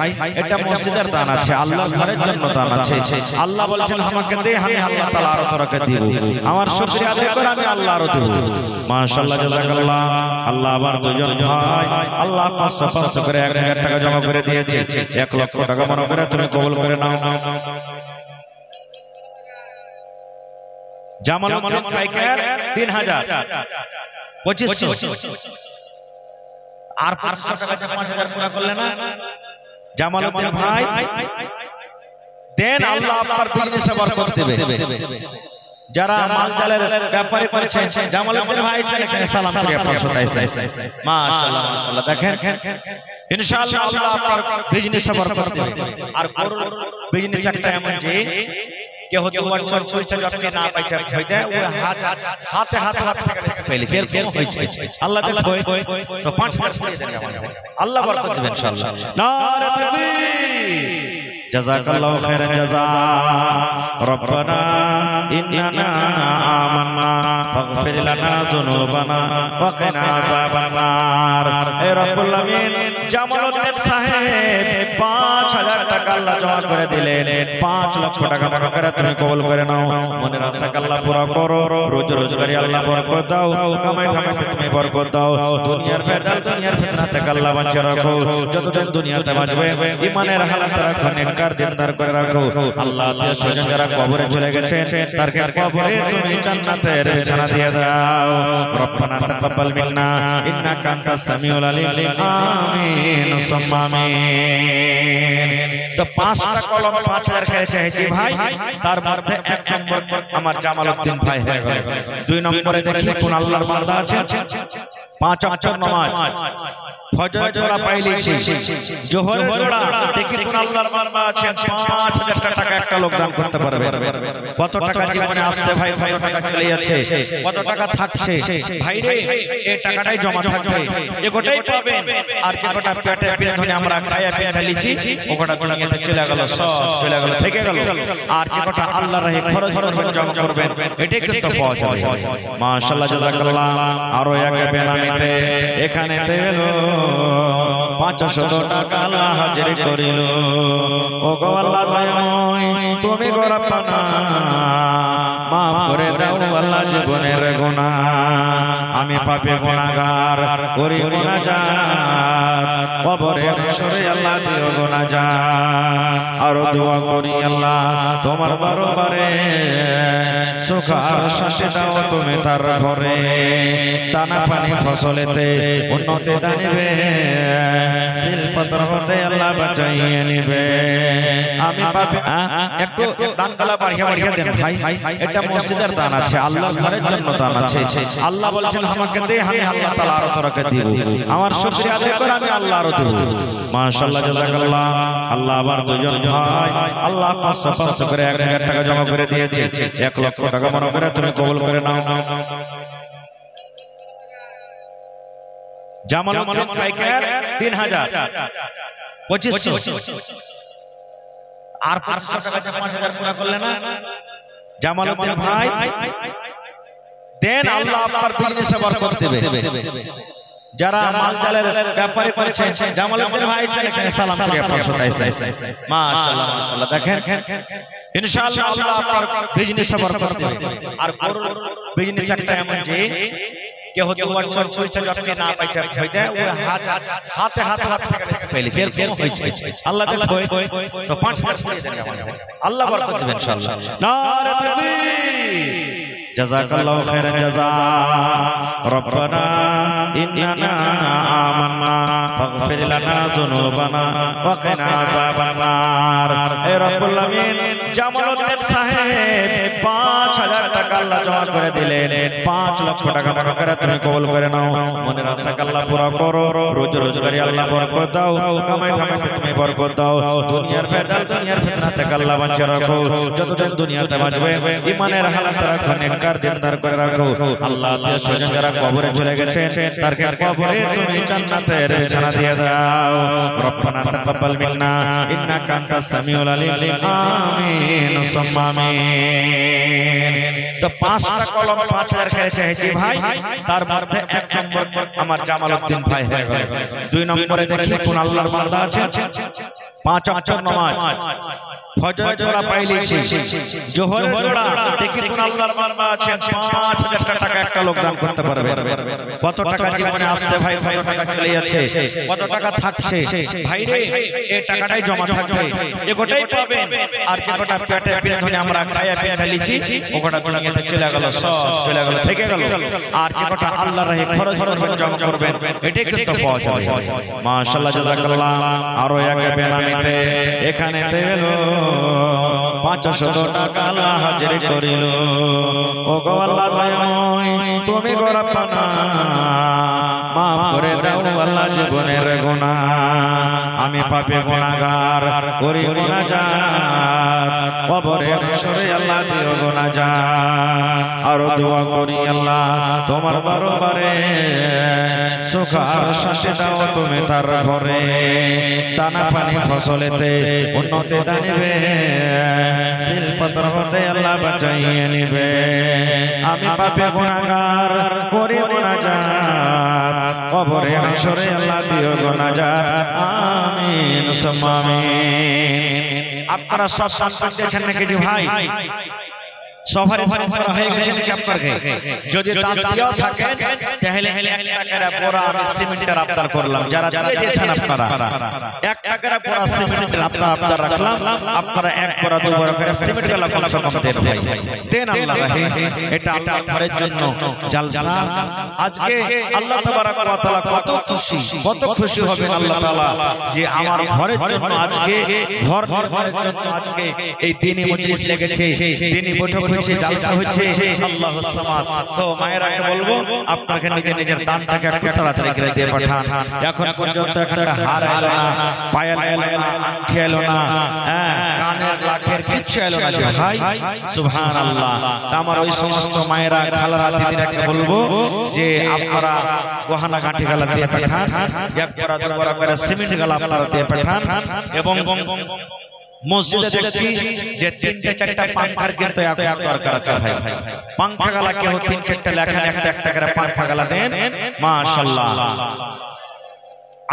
Speaker 1: এটা মসজিদের দান আছে, আল্লাহর ঘরের জন্য দান আছে। আল্লাহ বলেছেন আমাকে দে, আমি আল্লাহ তাআলা আরো তোরাকে দিব। আমার শুকরিয়া আদায় করে আমি আল্লাহ আরো দেব। মাশাআল্লাহ, জাযাকাল্লাহ। আল্লাহ আবার দুজন ভাই আল্লাহ 500 করে 1000 টাকা জমা করে দিয়েছে। 1 লক্ষ টাকা মনে করে তুমি কবুল করে নাও। জামালউদ্দিন পাইকার 3000, 2500, আর 500 টাকা দিয়ে 5000 পুরা করলে না? জামালউদ্দিন ভাই দেন, আল্লাহ আপনার বিজনেসে বরকত দেবে। যারা মালজালের ব্যাপারে করেছেন, জামালউদ্দিন ভাই এখানে সালাম করি আপনার সাথে এসে। মাশাআল্লাহ, মাশাআল্লাহ। দেখেন ইনশাআল্লাহ আল্লাহ আপনার বিজনেসে বরকত দেবে। আর গরুর বিজনেস একটা এমন যে কেউ 2 বছর পয়সা যতটি না পাইছে হইতে ও হাতে থেকে বেশি পেলে এরকম হয়েছে। আল্লাহ দেখো তো 5000 করে দেন আমাদের, আল্লাহ বরকত দিবেন ইনশাআল্লাহ। নারে তাকবীর। জাযাকাল্লাহু খাইরান জাযা। রব্বানা ইন্নানা আমান্না ফাগফির লানা যুনুবানা ওয়া কিনা আযাবান নার। হে রব্বুল আমিন, জামালউদ্দিন সাহেব 5000 টাকা আল্লাহ জমা করে দিলেন। 5 লক্ষ টাকা মনে করে তুমি কবুল করে নাও, মনের আশাকে আল্লাহ পুরা করো, রোজি রোজগারে আল্লাহ বরকত দাও, কামাই ধামাইতে তুমি বরকত দাও। দুনিয়ার ভেজাল, দুনিয়ার ফিতনা থেকে আল্লাহ বাঁচিয়ে রাখো, যতদিন দুনিয়াতে বাঁচবে ঈমানের হালাত রাখো, নেককার দিনদার করে রাখো। আল্লাহ আত্মীয় স্বজন যারা কবরে চলে গেছে, তারকে কবরে তুমি জান্নাতের বিছানা দিয়ে দাও। রব্বানা তাকাব্বাল মিন্না ইন্নাকা আনতাস সামিউল আলিম। আমিন সুম্মা আমিন। তো 5টা কলম 5000 করে চাইছি ভাই, তার মধ্যে 1 নম্বর আমার জামালউদ্দিন ভাই হয়ে গেল। 2 নম্বরে দেখি কোন আল্লাহর বান্দা আছে 5 ওয়াক্ত নামাজ ফজরের জোড়া পাইলেছি, জোহরের জোড়া দেখি কোন আল্লাহর বান্দা আছে 5000 টাকা একটা লোক দান করতে পারবে। কত টাকা জীবনে আসছে ভাই, কত টাকা চলে যাচ্ছে, কত টাকা থাকছে ভাই রে, এই টাকাটাই জমা থাকবে, এগোটাই পাবেন। আর যে কটা পেটে পেটে আমরা খায়া পেটে লিছি ওটা দুনিয়াতে চলে গেল, সব চলে গেল, থেকে গেল। আর যে কটা আল্লাহর রাহে খরচ করবেন, জমা করবেন, এটাই কিন্তু পাওয়া যাবে। মাশাআল্লাহ, জাযাকাল্লাহ। আরো এক বেনামিতে এখানে দিল 500 টাকা আল্লাহ হাজির করিল। ও গো আল্লাহ দয়াময়, তুমি গো রব্বানা মাফ করে দাও আল্লাহ জীবনের গুনাহ, আমি পাপী গুনাহগার করি মুনাজাত, কবরে হাসরে আল্লাহ দিও মুনাজাত। আর দোয়া করি আল্লাহ তোমার দরবারে সুখ আর শান্তি দাও তুমি তার ঘরে, দানা পানি ফসলেতে উন্নতি দানিবে, শিলপত্র হতে আল্লাহ বাঁচাইয়ে নিবে। আমি পাপী, একটু দান কালা বাড়িয়ে বাড়িয়ে দেন ভাই, এটা মসজিদের দান আছে, আল্লাহর ঘরের জন্য দান আছে। আল্লাহ বলছেন আমাকে দে, আমি আল্লাহ তাআলা আরো তোরাকে দিব, আমার শুকরিয়া আদায় করে আমি আল্লাহ আরো দেব। মাশাআল্লাহ, জাযাকাল্লাহ। আল্লাহ আবার দুজন ভাই আল্লাহ 500 করে 1000 টাকা জমা করে দিয়েছে, 1 লক্ষ টাকা মনে করে তুমি কবুল করে নাও। জামালউদ্দিন পাইকার 3000, 2500 আর 500 টাকা দিয়ে 5000 পুরা করলে না। জামালউদ্দিন ভাই দেন, আল্লাহ আপনার বিজনেসে বরকত দেবে। যারা মালজালের ব্যাপারে করেছেন জামালউদ্দিন ভাই এখানে সালাম করে আপনার সাথে মাশাআল্লাহ, মাশাআল্লাহ। দেখেন ইনশাআল্লাহ আল্লাহ আপনার বিজনেসে বরকত দেবে। আর গরুর বিজনেস একটা এমন যে কেউ হতে বছর পয়সা জটকে না পাইছে হইতে ও হাতে থেকে বেশি পাইছে, এরকম হয়েছে। আল্লাহ দেখো তো 5000 পড়ে দেন, আল্লাহ বরকত দেবে ইনশাআল্লাহ। নারে তাকবীর, জাযাকাল্লাহু খাইরান জাযা। রব্বানা ইন্নানা আমান্না ফাগফির লানা যুনুবানা ওয়া কিনা আযাবান নার। হে রব্বুল আমিন, জামালউদ্দিন সাহেব 5000 টাকা আল্লাহ জমা করে দিলেন, 5 লক্ষ টাকা মনে করে তুমি কবুল করে নাও। মনের আশা আল্লাহ পুরো করো, রোজগারি আল্লাহ বরকত দাও, কামাই কামাইতে তুমি বরকত দাও, দুনিয়ার ভেজাল দুনিয়ার ফিতনা থেকে আল্লাহ বাঁচিয়ে রাখো। যতদিন দুনিয়াতে বাঁচবে ঈমানের হালাত রাখো, নেককার দিনদার করে রাখো। আল্লাহ আত্মীয় স্বজন যারা কবরে চলে গেছে তারকে কবরে তুমি জান্নাতের বিছানা দিয়ে দাও। রব্বানা তাকাব্বাল মিন্না ইন্নাকা আনতাস সামিউল আলিম, আমিন সুম্মা আমিন। তো 5টা কলম 5000 করে চাইছি ভাই, তার মধ্যে 1 নম্বর আমার জামালউদ্দিন ভাই হয়ে গেল। 2 নম্বরে দেখি কোন আল্লাহর বান্দা আছে 5 ওয়াক্ত নামাজ ফজরের জোড়া পাইলেছি, জোহরের জোড়া দেখি কোন আল্লাহর বান্দা আছে 5000 টাকা একটা লোক দান করতে পারবে। কত টাকা জীবনে আসছে ভাই, কত টাকা চলে যাচ্ছে, কত টাকা থাকছে ভাই রে, এই টাকাটাই জমা থাকবে, এগোটাই পাবেন। আর যে কটা পেটে পেটে আমরা খায়া পেটে লিছি ওটা দুনিয়াতে চলে গেল, সব চলে গেল, থেকে গেল। আর যে কটা আল্লাহর রাহে খরচ করবেন, জমা করবেন, এটাই কিন্তু পাওয়া যাবে। মাশাআল্লাহ, জাযাকাল্লাহ। আরো এক বেনামিতে এখানে দিল 500 টাকা আল্লাহ হাজির করিল। ও গো আল্লাহ দয়াময়, তুমি গো রব্বানা মাফ করে দাও আল্লাহ জীবনের গুনাহ, আমি পাপী গুনাহগার করি মুনাজাত, কবরে হাসরে আল্লাহ দিও মুনাজাত। আর দোয়া করি আল্লাহ তোমার দরবারে সুখ আর শান্তি দাও তুমি তার ঘরে, দানা পানি ফসলেতে উন্নতি দানিবে, শিলপত্র হতে আল্লাহ বাঁচাইয়ে নিবে। আমি পাপী গুনাহগার করি মুনাজাত, কবরে হাসরে আল্লাহ দিও মুনাজাত, আমিন সুম্মা আমিন। আপনারা সব দান করতেছেন নাকি জি ভাই? সফরে পরম্পরা হয়ে গেছে নাকি আপনার গায়ে? যদি দান দিয়েও থাকেন তাহলে 1 টাকার পোড়া আমি সিমেন্টের আবদার করলাম, যারা দিয়ে দিয়েছেন আপনারা 1 টাকার পোড়া সিমেন্টের আপনারা আবদার রাখলাম, আপনারা 1 পোড়া 2 পোড়া করে সিমেন্ট গলা কমসে কম দেন ভাই, দেন আল্লাহ রাহে। এটা আল্লাহর ঘরের জন্য জালসা। আজকে আল্লাহ তাবারাক ওয়া তাআলা কত খুশি হবেন আল্লাহ তাআলা যে আমার ঘরের জন্য আজকে ঘর নির্মাণের জন্য আজকে এই দ্বীনি মজলিস লেগেছে, দ্বীনি বৈঠক হচ্ছে, জালসা হচ্ছে। আল্লাহুস সামাদ। তো মায়েরাকে বলবো আপনাকে নিজের দানটাকে একটু তাড়াতাড়ি করে দিয়ে পাঠান। এখন পর্যন্ত একটা হার এলো না, পায়েল এলো না, আংটি এলো না, কানের লাখের কিচ্ছু এলো না ভাই। সুবহানাল্লাহ। আমার ওই সমস্ত মায়েরা খালারা দিদিরাকে বলবো যে আপনারা গহনা গাঁঠি গালা দিয়ে পাঠান, 1 পোড়া 2 পোড়া করে সিমেন্ট গালা আপনারা দিয়ে পাঠান। এবং মসজিদে দেখছি যে 3-4টা পাংখার কিন্তু এখন দরকার আছে ভাই। পাংখা গালা কেউ 3-4টা লেখা 1 টাকার পাংখা গালা দেন, মাশাআল্লাহ।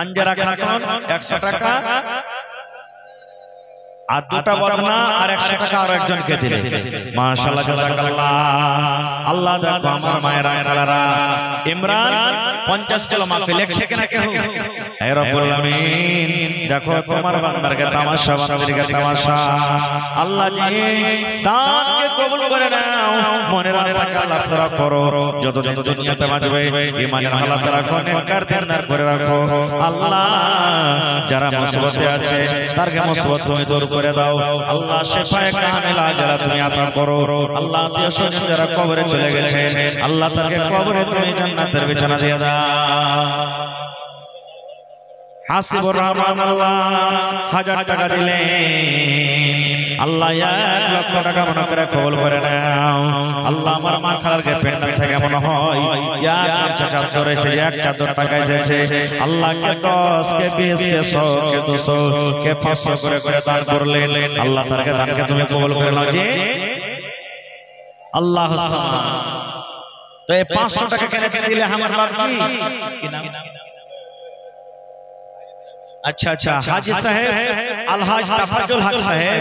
Speaker 1: আঞ্জারা খাতুন 100 টাকা, আর 2টা বদনা আর 100 টাকা আর একজনকে দিলে, মাশাআল্লাহ, জাযাকাল্লাহ। আল্লাহ দেখো আমার মায়েরা খালারা। ইমরান 50 কিলো মাফি লেখছে কিনা কেউ? হে রব্বুল আমিন, দেখো তোমার বান্দারকে তামাশা, বান্দারকে তামাশা। আল্লাহ জি দানকে কবুল করে নাও, মনের আশাকে আল্লাহ পুরা করো। যতদিন দুনিয়াতে বাঁচবে ঈমানের হালাত রাখো, নেককার দিনদার করে রাখো। আল্লাহ যারা মুসিবতে আছে তারকে মুসিবত তুমি দূর করে দাও। আল্লাহ শিফায়ে কামিলা যারা তুমি আতা করো। আল্লাহ আত্মীয় স্বজন যারা কবরে চলে গেছে, আল্লাহ তারকে কবরে তুমি জান্নাতের বিছানা দিয়ে দাও। হাসিবুর রহমান আল্লাহ 1000 টাকা দিলেন, আল্লাহ 1 লক্ষ টাকা মনে করে কবুল করে নাও। আল্লাহ আমার মা খালারকে পেন্ডাল থেকে মনে হয় এক গামছা চাদর এসেছে, 1 চাদর টাকা এসেছে। আল্লাহকে 10 কে 20 কে 100 কে 200 কে 500 করে করে দান করলেন। আল্লাহ তারকে দানকে তুমি কবুল করে নাও জি। আল্লাহুস সামাদ। তো এই 500 টাকা কেন দিলে আমার বাপ কি নাম? अच्छा अच्छा हाजी साहेब अलहाज तफाजुल हक साहेब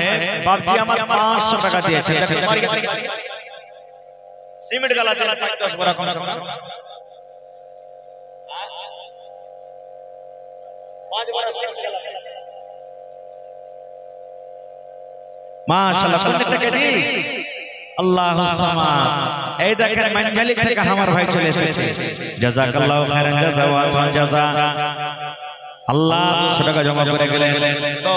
Speaker 1: बाबजी আমার 500 টাকা দিয়েছে। সিমেন্ট গালা দিন 10 বড় কম সে কম 5 বড় সিমেন্ট গালা মাশাআল্লাহ। কোন থেকে দি? আল্লাহুস সামাদ। এই দেখেন মানজালি থেকে আমার ভাই চলে এসেছে, জাযাকাল্লাহু খাইরান জাযা ওয়া আহসান জাযা। আল্লাহ 200 টাকা জমা করে গেলেন। তো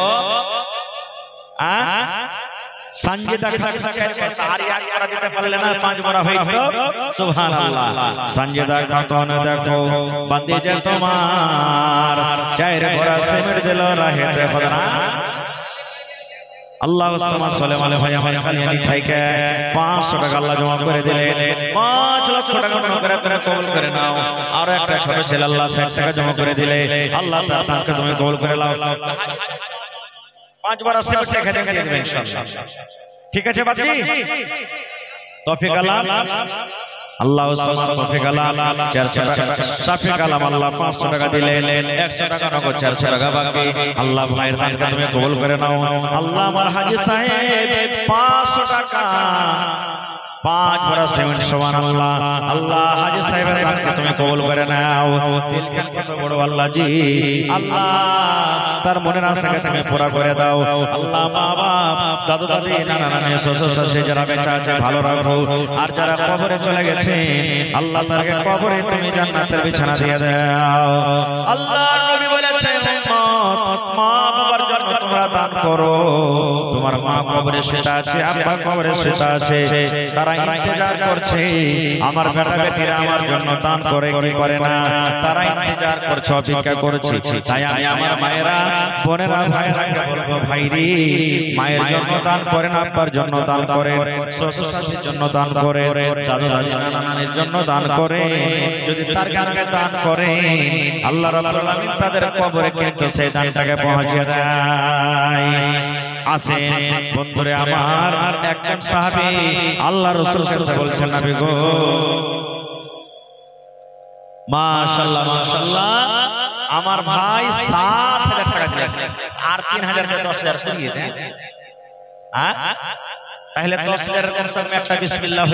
Speaker 1: সঞ্জিদা খাতুন 4 এক করা দিতে পারলে না, 5 বড় হইতো। সুবহানাল্লাহ। সঞ্জিদা খাতুন দেখো বান্দে যে তোমার 4 বড় সিমেন্ট দিল রাহেতে খোদা। আল্লাহুস সামাদ। সুলাইমান ভাই আমার কালিয়ানি থেকে 500 টাকা আল্লাহ জমা করে দিলেন। 5 লক্ষ টাকা মনে করে তুমি কবুল করে নাও। আর একটা ছোট ছেলে আল্লাহ 60 টাকা জমা করে দিলে। আল্লাহ তাআলা তাকে তুমি কবুল করে নাও। 5 বড় সিমেন্ট রেখে দিয়ে দিবেন ইনশাআল্লাহ। ঠিক আছে বাপজি? তৌফিক আল্লাহ। আল্লাহুস সামাদ। তৌফিক আল্লাহ। 400 টাকা সাফিক আলম আল্লাহ 500 টাকা দিলেন। 100 টাকা নগদ, 400 টাকা বাকি। আল্লাহ ভাইয়ের দানকে তুমি কবুল করে নাও। আল্লাহ আমার হাজী সাহেব 500 টাকা 5 বড় সিমেন্ট সুবহানাল্লাহ। আল্লাহ হাজী সাহেবের দানকে তুমি কবুল করে নাও। দিল খান কত বড় আল্লাহ জি। আল্লাহ তার মনের আশাকে তুমি পুরা করে দাও। আল্লাহ মা বাপ দাদু দাদি নানা নানি শ্বশুর শাশুড়ি যারা বেঁচে আছে ভালো রাখো। আর যারা কবরে চলে গেছে আল্লাহ তারকে কবরে তুমি জান্নাতের বিছানা দিয়ে দাও। আল্লাহর নবী বলেছেন মা বাবার জন্য তোমরা দান করো। তোমার মা কবরে শুয়ে আছে, আব্বা কবরে শুয়ে আছে, তারা ইন্তজার করছে আমার বেটা বেটিরা আমার জন্য দান করে কি করে না, তারা ইন্তজার করছে, অপেক্ষা করছে। তাই আমি আমার মায়েরা বোনেরা ভাইরাকে বলবো, ভাইরি মায়ের জন্য দান করেন, আব্বার জন্য দান করেন, শ্বশুর শাশুড়ির জন্য দান করেন, দাদু দাদি নানা নানির জন্য দান করেন। যদি তার কারণে দান করেন আল্লাহ রাব্বুল আলামিন তাদের কবরে কিন্তু সেই দানটাকে পৌঁছে দেয়। আসেন বন্ধুরে আমার, একজন সাহাবী আল্লাহ রাসূলের কাছে বলছেন, নবী গো মাশাআল্লাহ মাশাআল্লাহ আমার ভাই 7000 টাকা দিলেন, আর 3000 কে 10000 করিয়ে দেন। তাহলে 10 হাজারের কমসে কম একটা বিসমিল্লাহ